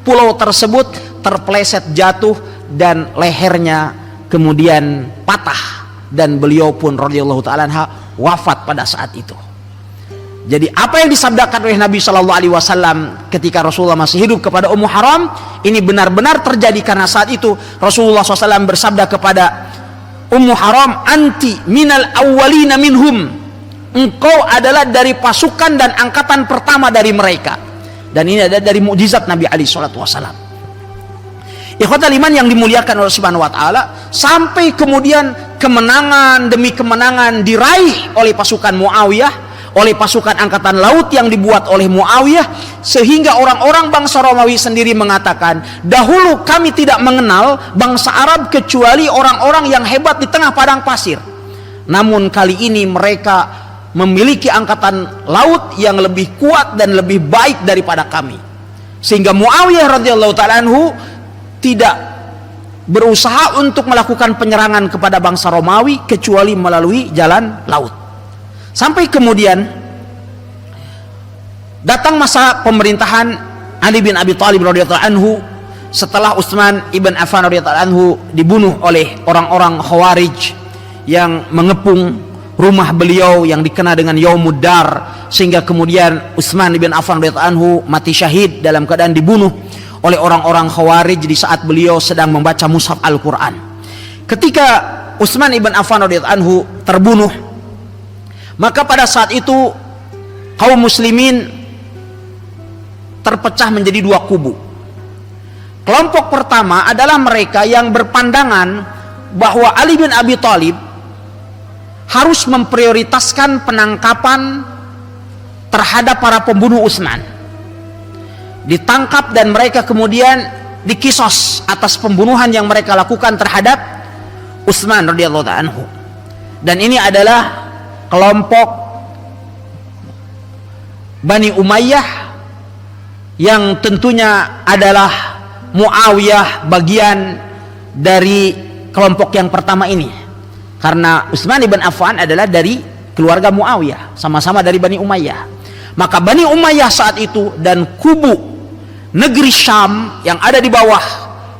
pulau tersebut terpeleset jatuh dan lehernya kemudian patah, dan beliau pun radhiyallahu taala anha wafat pada saat itu. Jadi apa yang disabdakan oleh Nabi sallallahu alaihi wasallam ketika Rasulullah masih hidup kepada Ummu Haram ini benar-benar terjadi, karena saat itu Rasulullah SAW bersabda kepada Ummu Haram, anti minal awwalina minhum, engkau adalah dari pasukan dan angkatan pertama dari mereka. Dan ini ada dari mukjizat Nabi alaihi salatu wasallam. Ikhwatal iman yang dimuliakan oleh Subhanahu wa taala, sampai kemudian kemenangan demi kemenangan diraih oleh pasukan Muawiyah, oleh pasukan angkatan laut yang dibuat oleh Muawiyah, sehingga orang-orang bangsa Romawi sendiri mengatakan, dahulu kami tidak mengenal bangsa Arab kecuali orang-orang yang hebat di tengah padang pasir. Namun kali ini mereka memiliki angkatan laut yang lebih kuat dan lebih baik daripada kami. Sehingga Muawiyah radhiyallahu taala anhu tidak berusaha untuk melakukan penyerangan kepada bangsa Romawi kecuali melalui jalan laut. Sampai kemudian datang masa pemerintahan Ali bin Abi Thalib radhiyallahu anhu, setelah Utsman ibn Affan radhiyallahu anhu dibunuh oleh orang-orang Khawarij yang mengepung rumah beliau yang dikenal dengan Yaumud Dar, sehingga kemudian Utsman ibn Affan radhiyallahu anhu mati syahid dalam keadaan dibunuh oleh orang-orang Khawarij di saat beliau sedang membaca mushaf Al-Qur'an. Ketika Utsman ibn Affan radhiyallahu anhu terbunuh, maka pada saat itu kaum muslimin terpecah menjadi dua kubu. Kelompok pertama adalah mereka yang berpandangan bahwa Ali bin Abi Thalib harus memprioritaskan penangkapan terhadap para pembunuh Utsman. Ditangkap dan mereka kemudian dikisos atas pembunuhan yang mereka lakukan terhadap Utsman radhiyallahu anhu. Dan ini adalah kelompok Bani Umayyah yang tentunya adalah Muawiyah bagian dari kelompok yang pertama ini. Karena Utsman ibn Affan adalah dari keluarga Muawiyah, sama-sama dari Bani Umayyah. Maka Bani Umayyah saat itu dan kubu negeri Syam yang ada di bawah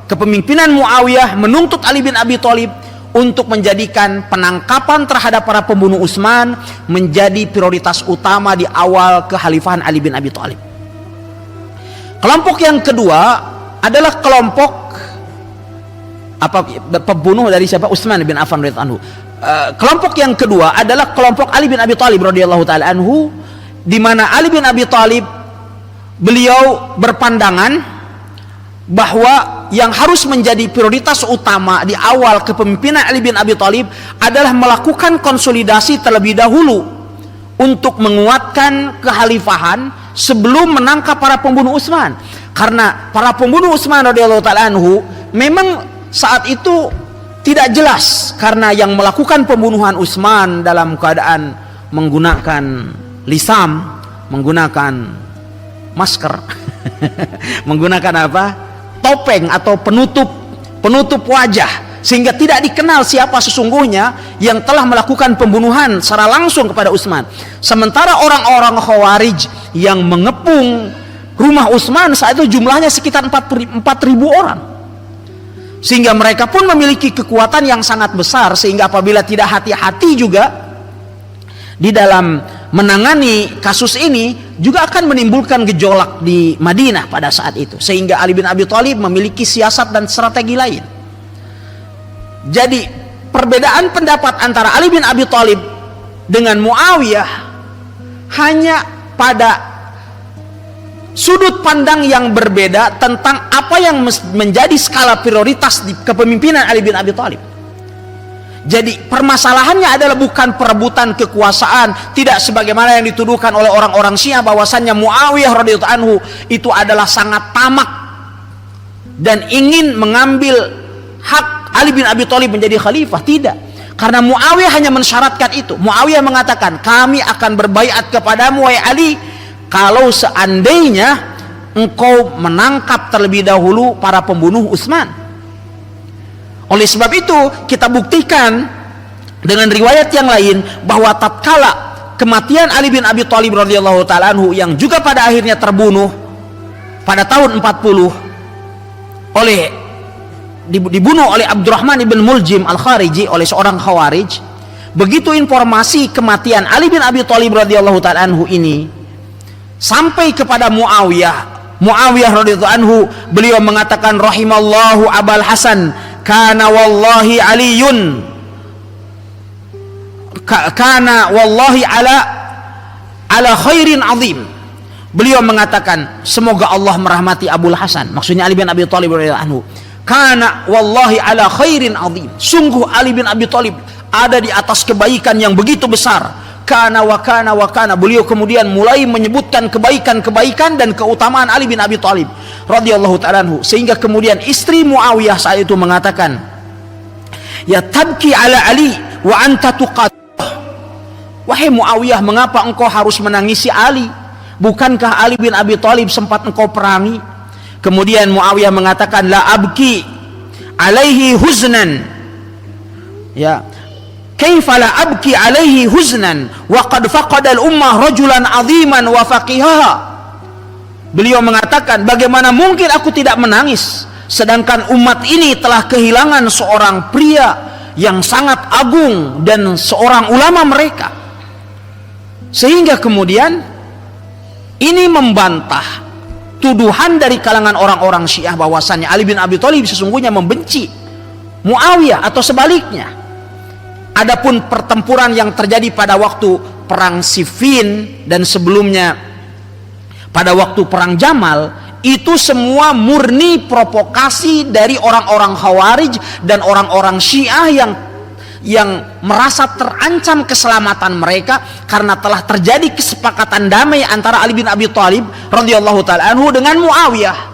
kepemimpinan Muawiyah menuntut Ali bin Abi Thalib untuk menjadikan penangkapan terhadap para pembunuh Utsman menjadi prioritas utama di awal kekhalifahan Ali bin Abi Thalib. Kelompok yang kedua adalah kelompok pembunuh dari siapa? Utsman bin Affan radhiyallahu anhu. Kelompok yang kedua adalah kelompok Ali bin Abi Thalib radhiyallahu taala anhu, di mana Ali bin Abi Thalib beliau berpandangan bahwa yang harus menjadi prioritas utama di awal kepemimpinan Ali bin Abi Thalib adalah melakukan konsolidasi terlebih dahulu untuk menguatkan kekhalifahan sebelum menangkap para pembunuh Utsman. Karena para pembunuh Utsman radhiyallahu taala anhu memang saat itu tidak jelas, karena yang melakukan pembunuhan Utsman dalam keadaan menggunakan lisam, menggunakan masker, menggunakan apa? Topeng atau penutup wajah, sehingga tidak dikenal siapa sesungguhnya yang telah melakukan pembunuhan secara langsung kepada Utsman. Sementara orang-orang Khawarij yang mengepung rumah Utsman saat itu jumlahnya sekitar 4.000 orang. Sehingga mereka pun memiliki kekuatan yang sangat besar, sehingga apabila tidak hati-hati juga di dalam menangani kasus ini juga akan menimbulkan gejolak di Madinah pada saat itu, sehingga Ali bin Abi Thalib memiliki siasat dan strategi lain. Jadi perbedaan pendapat antara Ali bin Abi Thalib dengan Muawiyah hanya pada sudut pandang yang berbeda tentang apa yang menjadi skala prioritas di kepemimpinan Ali bin Abi Thalib. Jadi permasalahannya adalah bukan perebutan kekuasaan, tidak sebagaimana yang dituduhkan oleh orang-orang Syiah bahwasannya Muawiyah radhiyallahu anhu itu adalah sangat tamak dan ingin mengambil hak Ali bin Abi Thalib menjadi khalifah. Tidak, karena Muawiyah hanya mensyaratkan itu. Muawiyah mengatakan, kami akan berbaiat kepadamu wahai Ali kalau seandainya engkau menangkap terlebih dahulu para pembunuh Utsman. Oleh sebab itu kita buktikan dengan riwayat yang lain bahwa tatkala kematian Ali bin Abi Thalib radhiyallahu taala anhu yang juga pada akhirnya terbunuh pada tahun 40 dibunuh oleh Abdurrahman ibn Muljim al-Khariji, oleh seorang Khawarij. Begitu informasi kematian Ali bin Abi Thalib radhiyallahu taala anhu ini sampai kepada Muawiyah radhiyallahu anhu, beliau mengatakan, rahimallahu Abul Hasan kana wallahi aliyun kana wallahi ala khairin azim. Beliau mengatakan, semoga Allah merahmati Abul Hasan, maksudnya Ali bin Abi Thalib radhiyallahu anhu, kana wallahi ala khairin azim, sungguh Ali bin Abi Thalib ada di atas kebaikan yang begitu besar. Kana wa kana wa kana. Beliau kemudian mulai menyebutkan kebaikan-kebaikan dan keutamaan Ali bin Abi Thalib radhiyallahu ta'ala anhu, sehingga kemudian istri Muawiyah saat itu mengatakan, ya tabki ala Ali wa anta tuqat. Wahai Muawiyah, mengapa engkau harus menangisi Ali? Bukankah Ali bin Abi Thalib sempat engkau perangi? Kemudian Muawiyah mengatakan, la abki alaihi huznan, ya, kaifa la abki alaihi huznan wa qad faqada al-ummah rajulan aziman wa faqihaha. Beliau mengatakan, bagaimana mungkin aku tidak menangis sedangkan umat ini telah kehilangan seorang pria yang sangat agung dan seorang ulama mereka. Sehingga kemudian ini membantah tuduhan dari kalangan orang-orang Syiah bahwasannya Ali bin Abi Thalib sesungguhnya membenci Muawiyah atau sebaliknya. Adapun pertempuran yang terjadi pada waktu perang Siffin dan sebelumnya pada waktu perang Jamal, itu semua murni provokasi dari orang-orang Khawarij dan orang-orang Syiah yang merasa terancam keselamatan mereka karena telah terjadi kesepakatan damai antara Ali bin Abi Thalib radhiyallahu taala anhu dengan Muawiyah.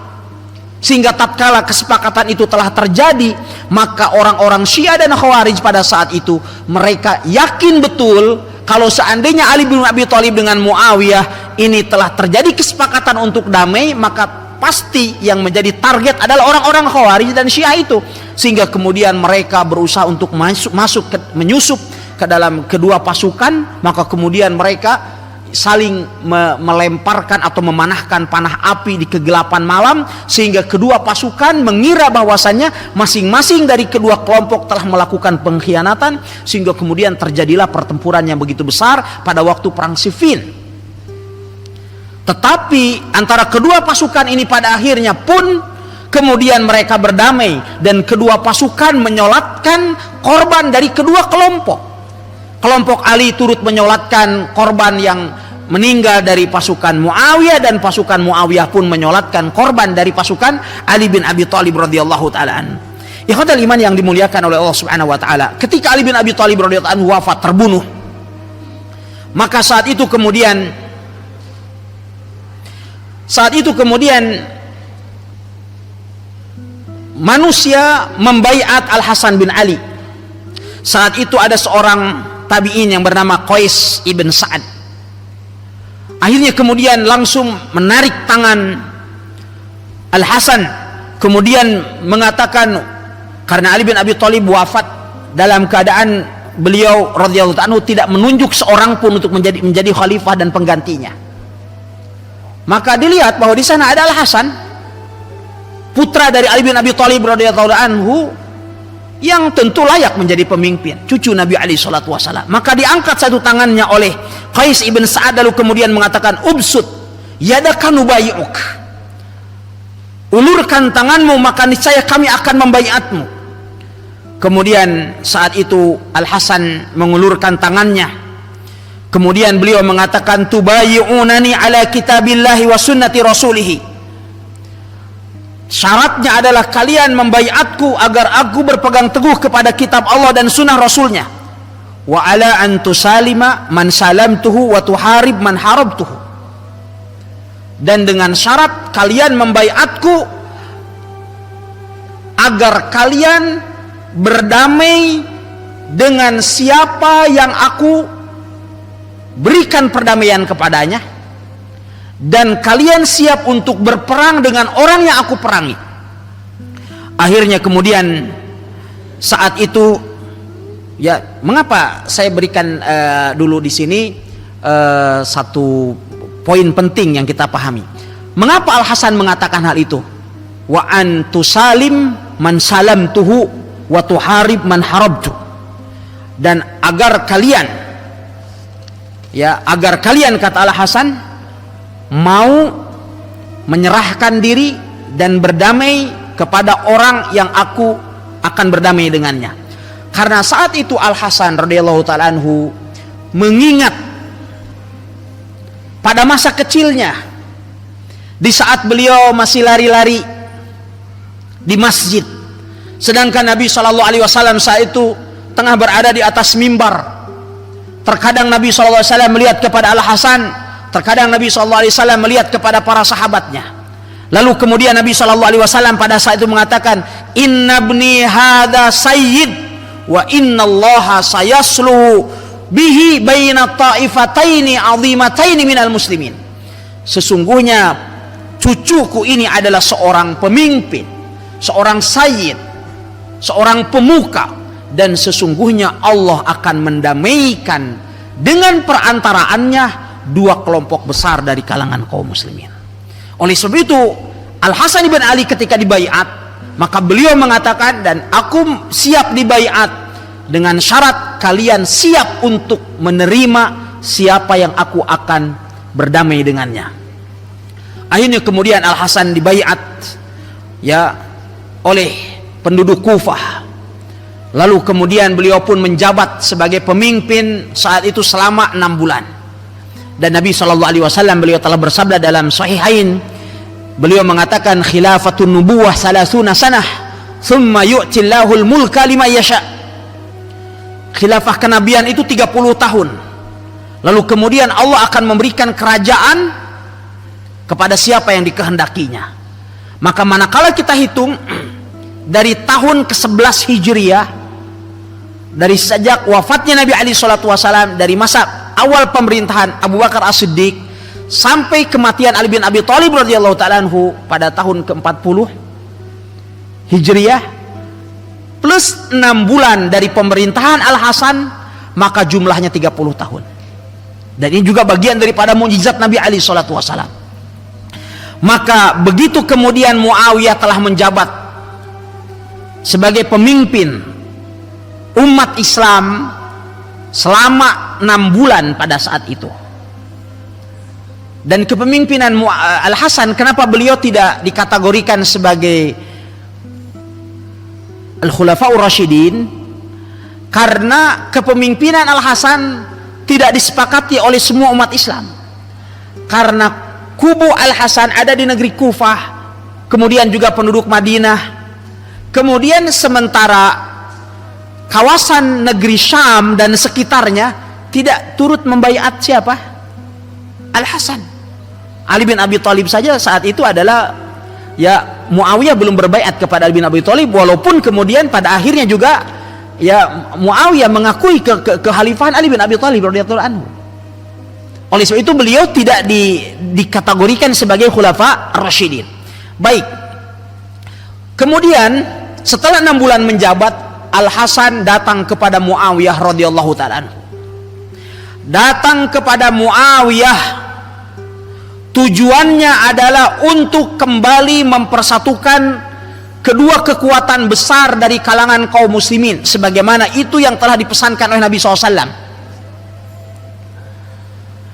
Sehingga tatkala kesepakatan itu telah terjadi, maka orang-orang Syiah dan Khawarij pada saat itu mereka yakin betul kalau seandainya Ali bin Abi Thalib dengan Muawiyah ini telah terjadi kesepakatan untuk damai, maka pasti yang menjadi target adalah orang-orang Khawarij dan Syiah itu. Sehingga kemudian mereka berusaha untuk menyusup ke dalam kedua pasukan, maka kemudian mereka saling melemparkan atau memanahkan panah api di kegelapan malam, sehingga kedua pasukan mengira bahwasannya masing-masing dari kedua kelompok telah melakukan pengkhianatan, sehingga kemudian terjadilah pertempuran yang begitu besar pada waktu perang Siffin. Tetapi antara kedua pasukan ini pada akhirnya pun kemudian mereka berdamai dan kedua pasukan menyolatkan korban dari kedua kelompok. Kelompok Ali turut menyolatkan korban yang meninggal dari pasukan Muawiyah, dan pasukan Muawiyah pun menyolatkan korban dari pasukan Ali bin Abi Thalib radhiyallahu taala anhu. Ikhwatal iman yang dimuliakan oleh Allah Subhanahu wa taala, ketika Ali bin Abi Thalib radhiyallahu anhu wafat, terbunuh, maka saat itu kemudian manusia membaiat Al Hasan bin Ali. Saat itu ada seorang tabi'in yang bernama Qais ibn Sa'ad. Akhirnya kemudian langsung menarik tangan Al Hasan, kemudian mengatakan, karena Ali bin Abi Thalib wafat dalam keadaan beliau radhiyallahu anhu tidak menunjuk seorang pun untuk menjadi khalifah dan penggantinya, maka dilihat bahwa di sana ada Al Hasan, putra dari Ali bin Abi Thalib radhiyallahu anhu, yang tentu layak menjadi pemimpin, cucu Nabi alaihi salatu wasallam. Maka diangkat satu tangannya oleh Qais ibn Sa'ad, lalu kemudian mengatakan, ubsut yadaka nubayyuk, ulurkan tanganmu maka niscaya kami akan membaiatmu. Kemudian saat itu Al Hasan mengulurkan tangannya, kemudian beliau mengatakan, tubayyunani ala kitabillahi wa sunnati rasulih, syaratnya adalah kalian membaiatku agar aku berpegang teguh kepada kitab Allah dan sunnah Rasulnya. Wa ala an tusalima man salamtuhu wa tuharib man harabtuhu. Dan dengan syarat kalian membaiatku agar kalian berdamai dengan siapa yang aku berikan perdamaian kepadanya, dan kalian siap untuk berperang dengan orang yang aku perangi. Akhirnya kemudian saat itu, ya mengapa saya berikan dulu di sini satu poin penting yang kita pahami. Mengapa Al Hasan mengatakan hal itu? Wa an tusalim man salamtuhu wa tuharib man harabtu. Dan agar kalian, ya agar kalian, kata Al Hasan, mau menyerahkan diri dan berdamai kepada orang yang aku akan berdamai dengannya. Karena saat itu Al Hasan radhiyallahu ta'ala anhu mengingat pada masa kecilnya, di saat beliau masih lari-lari di masjid, sedangkan Nabi Shallallahu Alaihi Wasallam saat itu tengah berada di atas mimbar. Terkadang Nabi Shallallahu Alaihi Wasallam melihat kepada Al Hasan, terkadang Nabi SAW melihat kepada para sahabatnya. Lalu kemudian Nabi SAW pada saat itu mengatakan, inna ibni hadha sayyid wa inna allaha sayasluhu bihi baina ta'ifataini azimataini minal muslimin. Sesungguhnya cucuku ini adalah seorang pemimpin, seorang sayyid, seorang pemuka, dan sesungguhnya Allah akan mendamaikan dengan perantaraannya dua kelompok besar dari kalangan kaum muslimin. Oleh sebab itu Al Hasan ibn Ali ketika dibaiat, maka beliau mengatakan, dan aku siap dibaiat dengan syarat kalian siap untuk menerima siapa yang aku akan berdamai dengannya. Akhirnya kemudian Al Hasan dibaiat, ya, oleh penduduk Kufah. Lalu kemudian beliau pun menjabat sebagai pemimpin saat itu selama 6 bulan. Dan Nabi SAW beliau telah bersabda dalam Sahihain, beliau mengatakan, khilafatun nubuwah salasuna sanah thumma yu'tillahul mulka lima yasha. Khilafah kenabian itu 30 tahun, lalu kemudian Allah akan memberikan kerajaan kepada siapa yang dikehendakinya. Maka manakala kita hitung dari tahun ke-11 Hijriah, dari sejak wafatnya Nabi alaihi salatu wasallam, dari masa awal pemerintahan Abu Bakar As-Siddiq sampai kematian Ali bin Abi Thalib radhiyallahu ta'ala anhu pada tahun ke-40 Hijriah, plus 6 bulan dari pemerintahan Al Hasan, maka jumlahnya 30 tahun. Dan ini juga bagian daripada mukjizat Nabi alaihi salatu wasallam. Maka begitu kemudian Muawiyah telah menjabat sebagai pemimpin umat Islam selama 6 bulan pada saat itu. Dan kepemimpinan Al Hasan, kenapa beliau tidak dikategorikan sebagai Al-Khulafaur Rasyidin? Karena kepemimpinan Al Hasan tidak disepakati oleh semua umat Islam. Karena kubu Al Hasan ada di negeri Kufah, kemudian juga penduduk Madinah, kemudian sementara kawasan negeri Syam dan sekitarnya tidak turut membaiat siapa? Al Hasan. Ali bin Abi Thalib saja saat itu adalah, ya, Muawiyah belum berbaiat kepada Ali bin Abi Thalib, walaupun kemudian pada akhirnya juga, ya, Muawiyah mengakui kekhalifahan Ali bin Abi Thalib radhiyallahu anhu. Oleh sebab itu beliau tidak dikategorikan sebagai khulafa rasyidin. Baik. Kemudian setelah 6 bulan menjabat, Al Hasan datang kepada Muawiyah radhiyallahu ta'ala. Datang kepada Muawiyah tujuannya adalah untuk kembali mempersatukan kedua kekuatan besar dari kalangan kaum muslimin, sebagaimana itu yang telah dipesankan oleh Nabi SAW.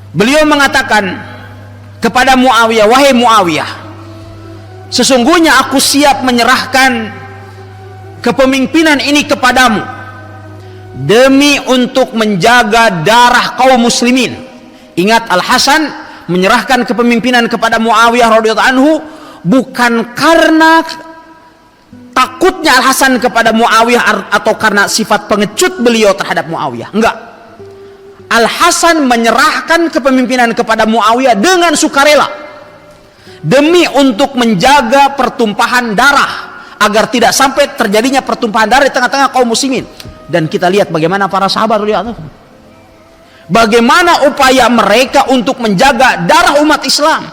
Beliau mengatakan kepada Muawiyah, wahai Muawiyah, sesungguhnya aku siap menyerahkan kepemimpinan ini kepadamu demi untuk menjaga darah kaum muslimin. Ingat, Al-Hasan menyerahkan kepemimpinan kepada Muawiyah radhiyallahu anhu bukan karena takutnya Al-Hasan kepada Muawiyah atau karena sifat pengecut beliau terhadap Muawiyah. Enggak. Al-Hasan menyerahkan kepemimpinan kepada Muawiyah dengan sukarela demi untuk menjaga pertumpahan darah, agar tidak sampai terjadinya pertumpahan darah di tengah-tengah kaum muslimin. Dan kita lihat bagaimana para sahabat, bagaimana upaya mereka untuk menjaga darah umat Islam.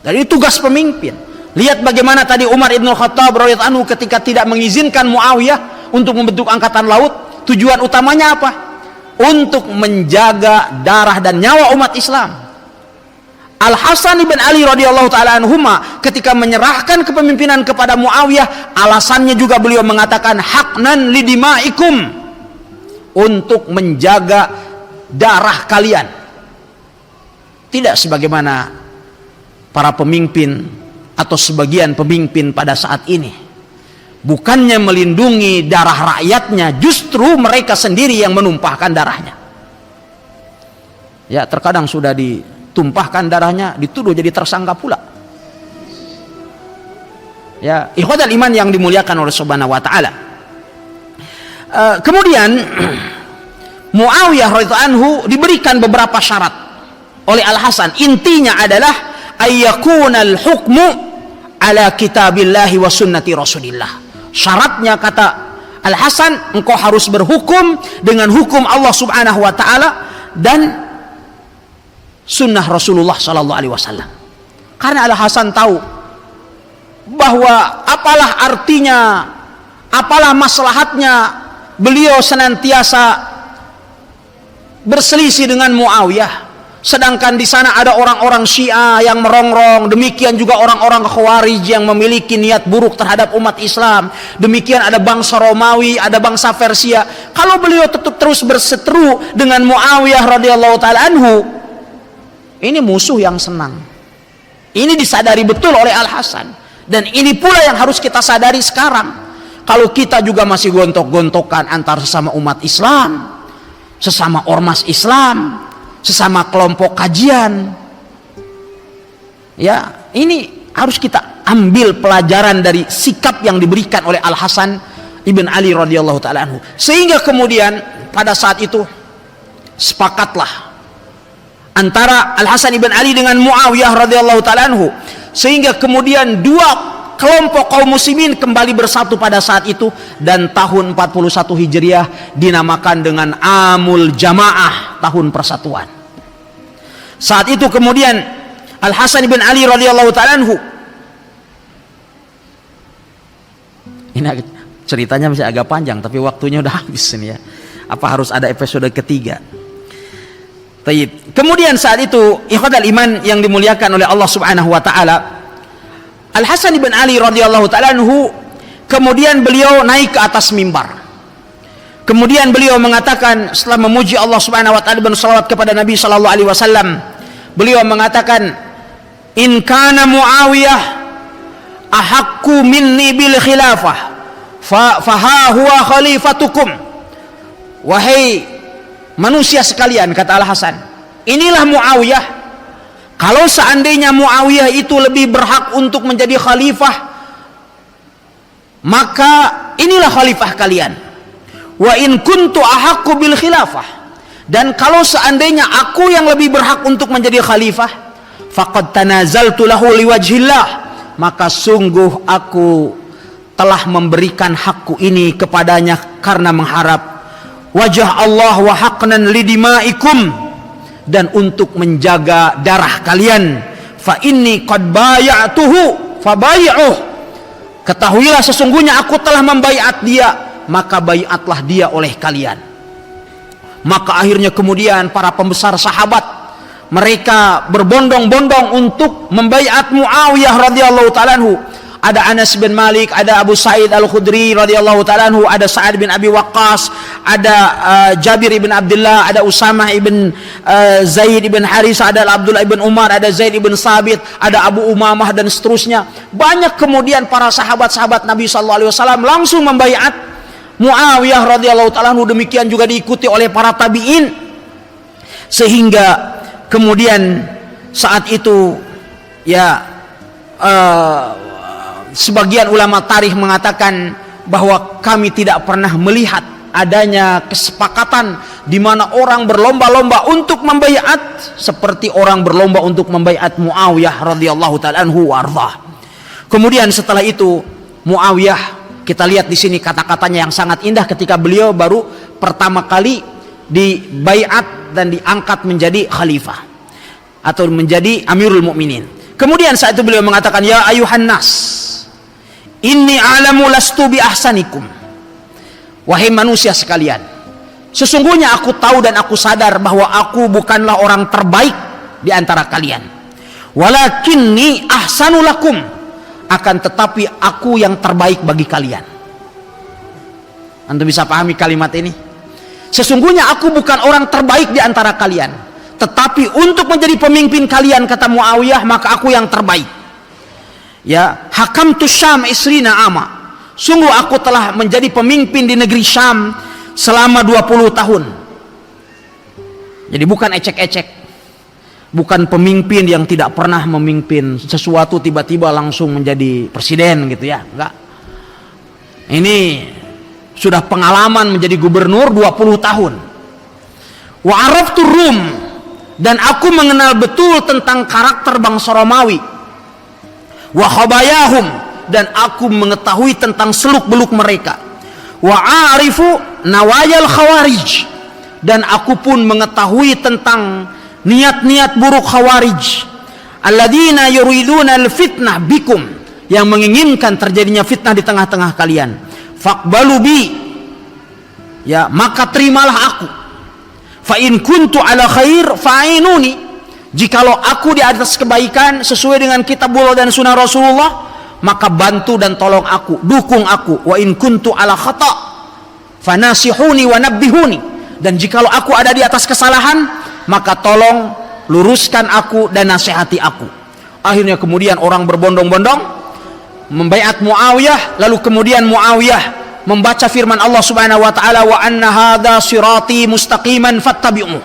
Dan ini tugas pemimpin. Lihat bagaimana tadi Umar ibn Khattab radhiyallahu anhu ketika tidak mengizinkan Muawiyah untuk membentuk angkatan laut, tujuan utamanya apa? Untuk menjaga darah dan nyawa umat Islam. Al-Hasan ibn Ali radhiyallahu taala anhuma ketika menyerahkan kepemimpinan kepada Muawiyah, alasannya juga beliau mengatakan haqnan lidimaikum, untuk menjaga darah kalian. Tidak sebagaimana para pemimpin atau sebagian pemimpin pada saat ini, bukannya melindungi darah rakyatnya, justru mereka sendiri yang menumpahkan darahnya. Ya, terkadang sudah ditumpahkan darahnya, dituduh jadi tersangka pula. Ya, ikhwatal iman yang dimuliakan oleh Subhanahu wa taala. Kemudian Muawiyah radhiyallahu anhu diberikan beberapa syarat oleh Al-Hasan. Intinya adalah ayyakunal hukmu ala kitabillahi wa sunnati rasulillah. Syaratnya, kata Al-Hasan, engkau harus berhukum dengan hukum Allah subhanahu wa ta'ala dan sunnah Rasulullah sallallahu alaihi wasallam. Karena Al-Hasan tahu bahwa apalah artinya, apalah maslahatnya beliau senantiasa berselisih dengan Muawiyah, sedangkan di sana ada orang-orang Syiah yang merongrong, demikian juga orang-orang Khawarij yang memiliki niat buruk terhadap umat Islam, demikian ada bangsa Romawi, ada bangsa Persia. Kalau beliau tetap terus berseteru dengan Muawiyah radhiyallahu taala anhu, ini musuh yang senang. Ini disadari betul oleh Al-Hasan, dan ini pula yang harus kita sadari sekarang. Kalau kita juga masih gontok-gontokan antar sesama umat Islam, sesama ormas Islam, sesama kelompok kajian, ya, ini harus kita ambil pelajaran dari sikap yang diberikan oleh Al-Hasan ibn Ali radhiyallahu taala anhu. Sehingga kemudian pada saat itu sepakatlah antara Al-Hasan ibn Ali dengan Muawiyah radhiyallahu taala anhu, sehingga kemudian dua kelompok kaum muslimin kembali bersatu pada saat itu, dan tahun 41 Hijriah dinamakan dengan Amul Jamaah, tahun persatuan. Saat itu kemudian Al-Hasan bin Ali radhiyallahu taala anhu, ini ceritanya masih agak panjang tapi waktunya udah habis ini ya. Apa harus ada episode ketiga? Taib. Kemudian saat itu ikhwatal iman yang dimuliakan oleh Allah Subhanahu wa taala, Al-Hasan bin Ali radhiyallahu taala anhu kemudian beliau naik ke atas mimbar. Kemudian beliau mengatakan setelah memuji Allah Subhanahu wa taala dan salawat kepada Nabi sallallahu alaihi wasallam, beliau mengatakan, "In kana Muawiyah ahaqqu minni bil khilafah, fa ha huwa khalifatukum." Wahai manusia sekalian, kata Al-Hasan, inilah Muawiyah. Kalau seandainya Muawiyah itu lebih berhak untuk menjadi khalifah, maka inilah khalifah kalian. Wa in kuntu ahaqqu bil khilafah, dan kalau seandainya aku yang lebih berhak untuk menjadi khalifah, faqad tanazaltu lahu liwajhillah, maka sungguh aku telah memberikan hakku ini kepadanya karena mengharap wajah Allah wa haqqnan lidimaikum, dan untuk menjaga darah kalian. Fa inni qad bay'atuhu fabay'uh, ketahuilah sesungguhnya aku telah membaiat dia, maka baiatlah dia oleh kalian. Maka akhirnya kemudian para pembesar sahabat mereka berbondong-bondong untuk membaiat Muawiyah radhiyallahu taala anhu. ada Anas bin Malik, ada Abu Sa'id Al-Khudri radhiyallahu ta'ala anhu, ada Sa'ad bin Abi Waqqas, ada Jabir ibn Abdullah, ada Usamah ibn Zaid ibn Harithah, ada Abdullah ibn Umar, ada Zaid ibn Sabit, ada Abu Umamah dan seterusnya. Banyak kemudian para sahabat-sahabat Nabi sallallahu alaihi wasallam langsung membaiat Muawiyah radhiyallahu ta'ala anhu, demikian juga diikuti oleh para tabi'in, sehingga kemudian saat itu ya sebagian ulama tarikh mengatakan bahwa kami tidak pernah melihat adanya kesepakatan di mana orang berlomba-lomba untuk membaiat seperti orang berlomba untuk membaiat Muawiyah radhiyallahu ta'ala anhu warḍah. Kemudian setelah itu Muawiyah, kita lihat di sini kata-katanya yang sangat indah ketika beliau baru pertama kali dibaiat dan diangkat menjadi khalifah atau menjadi Amirul Mukminin. Kemudian saat itu beliau mengatakan, ya ayuhan nas, inni a'lamu lastu bi ahsanikum. Wahai manusia sekalian, sesungguhnya aku tahu dan aku sadar bahwa aku bukanlah orang terbaik di antara kalian. Walakinni ahsanu lakum, akan tetapi aku yang terbaik bagi kalian. Antum bisa pahami kalimat ini? Sesungguhnya aku bukan orang terbaik di antara kalian, tetapi untuk menjadi pemimpin kalian, kata Muawiyah, maka aku yang terbaik. Ya, hakamtu Syam isrina ama. Sungguh aku telah menjadi pemimpin di negeri Syam selama 20 tahun. Jadi bukan ecek-ecek. Bukan pemimpin yang tidak pernah memimpin sesuatu tiba-tiba langsung menjadi presiden gitu ya. Enggak. Ini sudah pengalaman menjadi gubernur 20 tahun. Wa araftu Rum, dan aku mengenal betul tentang karakter bangsa Romawi. Wa khabayahum, dan aku mengetahui tentang seluk-beluk mereka. Wa a'rifu nawayal khawarij, dan aku pun mengetahui tentang niat-niat buruk khawarij. Alladzina yuriduna al-fitnah bikum, yang menginginkan terjadinya fitnah di tengah-tengah kalian. Faqbalu bi, ya maka terimalah aku. Fa in kuntu ala khair fa'inuni, jikalau aku di atas kebaikan sesuai dengan kitabullah dan sunnah Rasulullah, maka bantu dan tolong aku, dukung aku. Wa in kuntu ala khata fanasihuni wa nabbihuni, dan jikalau aku ada di atas kesalahan, maka tolong luruskan aku dan nasihati aku. Akhirnya kemudian orang berbondong-bondong membaiat Muawiyah, lalu kemudian Muawiyah membaca firman Allah Subhanahu wa taala, wa anna hadza sirati mustaqiman fattabi'u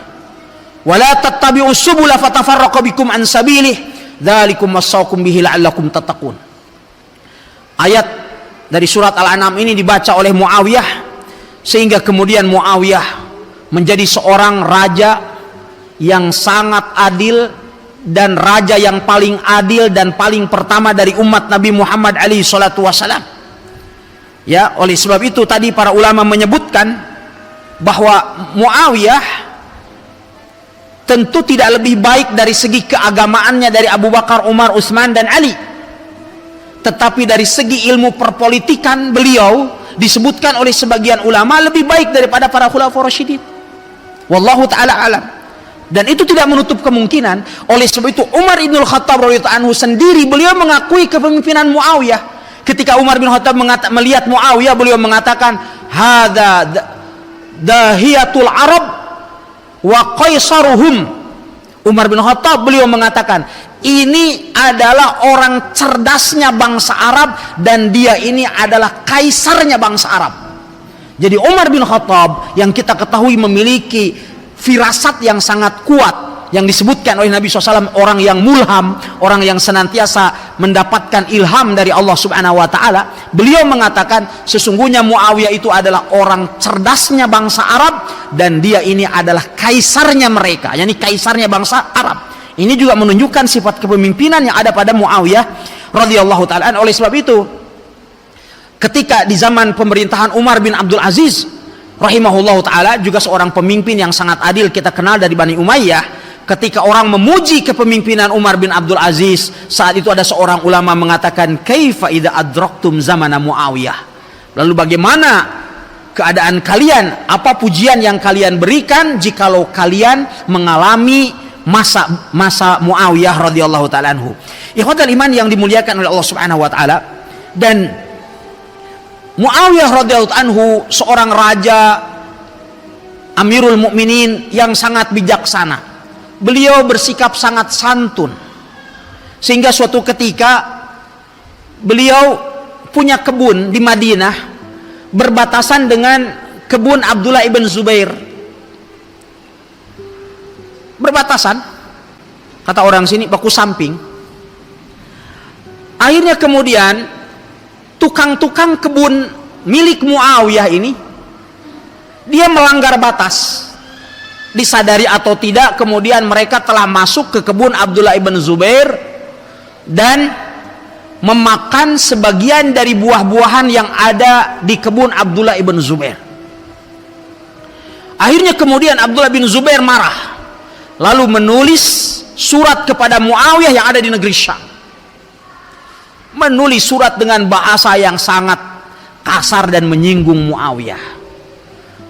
wa la tattabi'us subula fatafarraqu bikum an sabilih dzalikum wassaqum bihi la'allakum tattaqun. Ayat dari surat Al-An'am ini dibaca oleh Muawiyah sehingga kemudian Muawiyah menjadi seorang raja yang sangat adil dan raja yang paling adil dan paling pertama dari umat Nabi Muhammad alaihi salatu wasalam. Ya, oleh sebab itu tadi para ulama menyebutkan bahwa Muawiyah tentu tidak lebih baik dari segi keagamaannya dari Abu Bakar, Umar, Utsman dan Ali. Tetapi dari segi ilmu perpolitikan beliau disebutkan oleh sebagian ulama lebih baik daripada para khulafaur rasyidin. Wallahu taala alam. Dan itu tidak menutup kemungkinan. Oleh sebab itu Umar ibn Khattab radhiyallahu anhu sendiri beliau mengakui kepemimpinan Muawiyah. Ketika Umar bin Khattab melihat Muawiyah, beliau mengatakan, hadza dahiyatul Arab wa qaisaruhum. Umar bin Khattab beliau mengatakan, ini adalah orang cerdasnya bangsa Arab dan dia ini adalah kaisarnya bangsa Arab. Jadi Umar bin Khattab yang kita ketahui memiliki firasat yang sangat kuat, yang disebutkan oleh Nabi SAW, orang yang mulham, orang yang senantiasa mendapatkan ilham dari Allah Subhanahu wa taala. Beliau mengatakan sesungguhnya Muawiyah itu adalah orang cerdasnya bangsa Arab dan dia ini adalah kaisarnya mereka, yakni kaisarnya bangsa Arab. Ini juga menunjukkan sifat kepemimpinan yang ada pada Muawiyah radhiyallahu taala. Oleh sebab itu ketika di zaman pemerintahan Umar bin Abdul Aziz rahimahullahu taala, juga seorang pemimpin yang sangat adil kita kenal dari Bani Umayyah, ketika orang memuji kepemimpinan Umar bin Abdul Aziz, saat itu ada seorang ulama mengatakan, kaifa idza adraktum zamana Muawiyah, lalu bagaimana keadaan kalian, apa pujian yang kalian berikan jikalau kalian mengalami masa Muawiyah radhiyallahu taala anhu. Ikhwatal iman yang dimuliakan oleh Allah Subhanahu wa taala, Dan Muawiyah radhiyallahu anhu seorang raja, Amirul Mukminin yang sangat bijaksana. Beliau bersikap sangat santun, sehingga suatu ketika beliau punya kebun di Madinah berbatasan dengan kebun Abdullah ibn Zubair. Berbatasan, kata orang sini, baku samping. Akhirnya kemudian tukang-tukang kebun milik Muawiyah ini, dia melanggar batas. Disadari atau tidak, kemudian mereka telah masuk ke kebun Abdullah ibn Zubair dan memakan sebagian dari buah-buahan yang ada di kebun Abdullah ibn Zubair. Akhirnya kemudian Abdullah bin Zubair marah, lalu menulis surat kepada Muawiyah yang ada di negeri Syam. Menulis surat dengan bahasa yang sangat kasar dan menyinggung Muawiyah,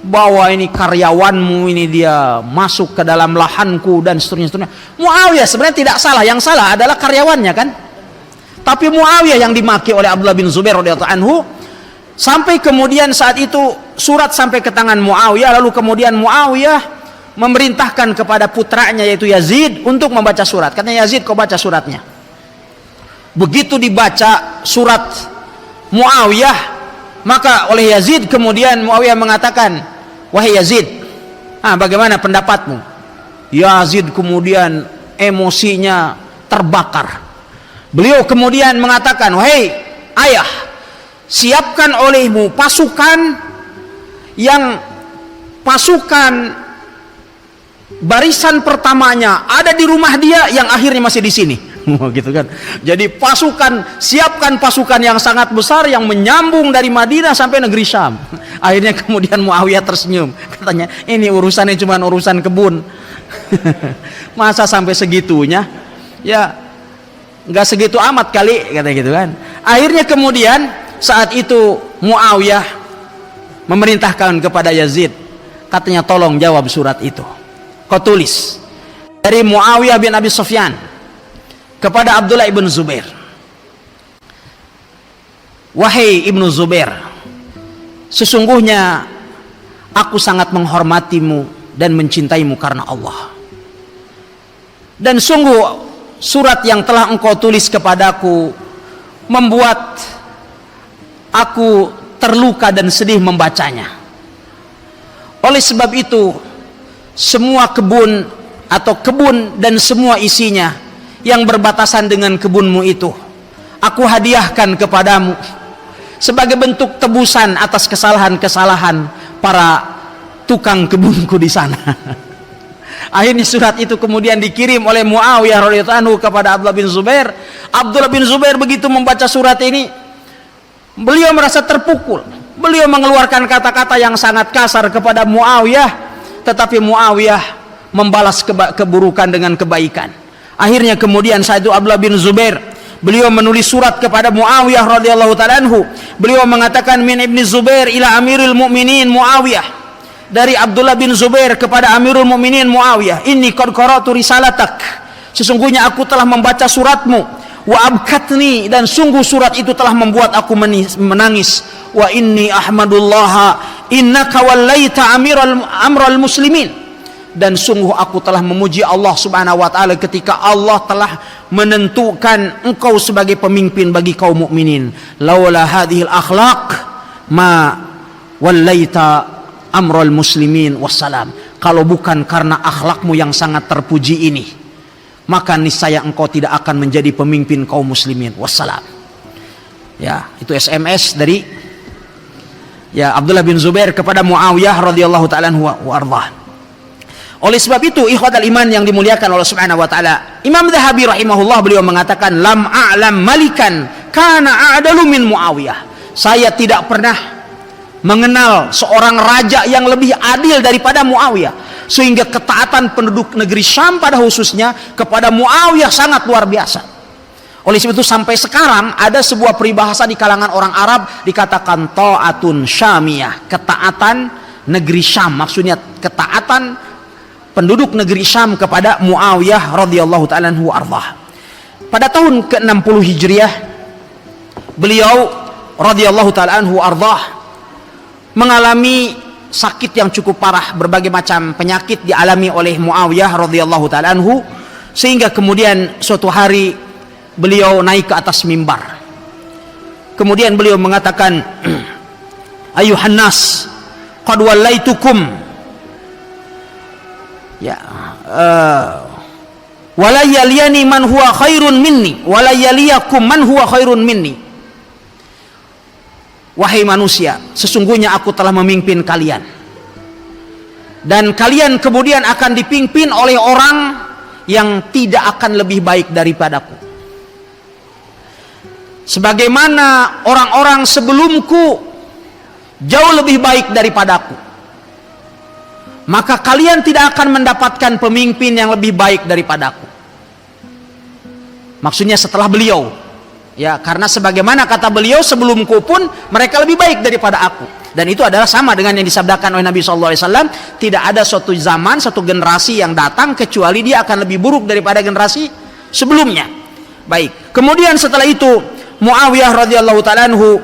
bahwa ini karyawanmu ini dia masuk ke dalam lahanku dan seterusnya. Muawiyah sebenarnya tidak salah, yang salah adalah karyawannya kan. Tapi Muawiyah yang dimaki oleh Abdullah bin Zubair radhiyallahu anhu, sampai kemudian saat itu surat sampai ke tangan Muawiyah, lalu kemudian Muawiyah memerintahkan kepada putranya yaitu Yazid untuk membaca surat. Katanya, Yazid, kau baca suratnya. Begitu dibaca surat Muawiyah, maka oleh Yazid kemudian Muawiyah mengatakan, wahai Yazid, bagaimana pendapatmu? Yazid kemudian emosinya terbakar. Beliau kemudian mengatakan, wahai ayah, siapkan olehmu pasukan yang pasukan barisan pertamanya ada di rumah dia, yang akhirnya masih di sini. Gitu kan. Jadi siapkan pasukan yang sangat besar yang menyambung dari Madinah sampai negeri Syam. Akhirnya kemudian Muawiyah tersenyum. Katanya, ini urusannya cuma urusan kebun. Masa sampai segitunya? Ya, nggak segitu amat kali, kata gitu kan. Akhirnya kemudian saat itu Muawiyah memerintahkan kepada Yazid, katanya, tolong jawab surat itu. Kau tulis dari Muawiyah bin Abi Sufyan kepada Abdullah ibn Zubair. Wahai ibnu Zubair, sesungguhnya aku sangat menghormatimu dan mencintaimu karena Allah. Dan sungguh surat yang telah engkau tulis kepadaku membuat aku terluka dan sedih membacanya. Oleh sebab itu, semua kebun atau kebun dan semua isinya yang berbatasan dengan kebunmu itu aku hadiahkan kepadamu sebagai bentuk tebusan atas kesalahan-kesalahan para tukang kebunku di sana. Akhirnya surat itu kemudian dikirim oleh Muawiyah radhiyallahu anhu kepada Abdullah bin Zubair. Abdullah bin Zubair begitu membaca surat ini, beliau merasa terpukul. Beliau mengeluarkan kata-kata yang sangat kasar kepada Muawiyah, tetapi Muawiyah membalas keburukan dengan kebaikan. Akhirnya kemudian saat itu Abdullah bin Zubair, beliau menulis surat kepada Muawiyah radhiyallahu ta'ala anhu. Beliau mengatakan, min ibni Zubair ila Amirul Mukminin Muawiyah, dari Abdullah bin Zubair kepada Amirul Mukminin Muawiyah, inni qad qara'tu risalatak, sesungguhnya aku telah membaca suratmu, wa abkatni, dan sungguh surat itu telah membuat aku menangis, wa inni ahmadullaha innaka wallaita amral muslimin, dan sungguh aku telah memuji Allah subhanahu wa ta'ala ketika Allah telah menentukan engkau sebagai pemimpin bagi kaum mukminin. Laula hadhil akhlaq ma wallaita amral muslimin wassalam, kalau bukan karena akhlakmu yang sangat terpuji ini, maka niscaya engkau tidak akan menjadi pemimpin kaum muslimin wassalam. Ya, itu SMS dari Abdullah bin Zubair kepada Muawiyah radhiyallahu ta'ala anhu wa ardhah. Oleh sebab itu, ikhwatal iman yang dimuliakan Allah subhanahu wa ta'ala, Imam Zahabi rahimahullah beliau mengatakan, lam a'lam malikan kana a'dalu min Muawiyah, saya tidak pernah mengenal seorang raja yang lebih adil daripada Muawiyah, sehingga ketaatan penduduk negeri Syam pada khususnya kepada Muawiyah sangat luar biasa. Oleh sebab itu sampai sekarang ada sebuah peribahasa di kalangan orang Arab dikatakan ta'atun syamiyah, ketaatan negeri Syam, maksudnya ketaatan penduduk negeri Syam kepada Muawiyah radhiyallahu ta'ala anhu ardhah. Pada tahun ke-60 Hijriah, beliau radhiyallahu taala anhu ardah mengalami sakit yang cukup parah, berbagai macam penyakit dialami oleh Muawiyah radhiyallahu taala anhu, sehingga kemudian suatu hari beliau naik ke atas mimbar. Kemudian beliau mengatakan, ayuhan nas qad wallaitukum ya wala yaliyani man huwa khairun minni wala yaliyakum man huwa khairun minni. Wahai manusia, sesungguhnya aku telah memimpin kalian, dan kalian kemudian akan dipimpin oleh orang yang tidak akan lebih baik daripadaku, sebagaimana orang-orang sebelumku jauh lebih baik daripadaku. Maka kalian tidak akan mendapatkan pemimpin yang lebih baik daripadaku. Maksudnya setelah beliau, ya, karena sebagaimana kata beliau, sebelumku pun mereka lebih baik daripada aku. Dan itu adalah sama dengan yang disabdakan oleh Nabi SAW, tidak ada suatu zaman, satu generasi yang datang kecuali dia akan lebih buruk daripada generasi sebelumnya. Baik, kemudian setelah itu Muawiyah radhiyallahu taala anhu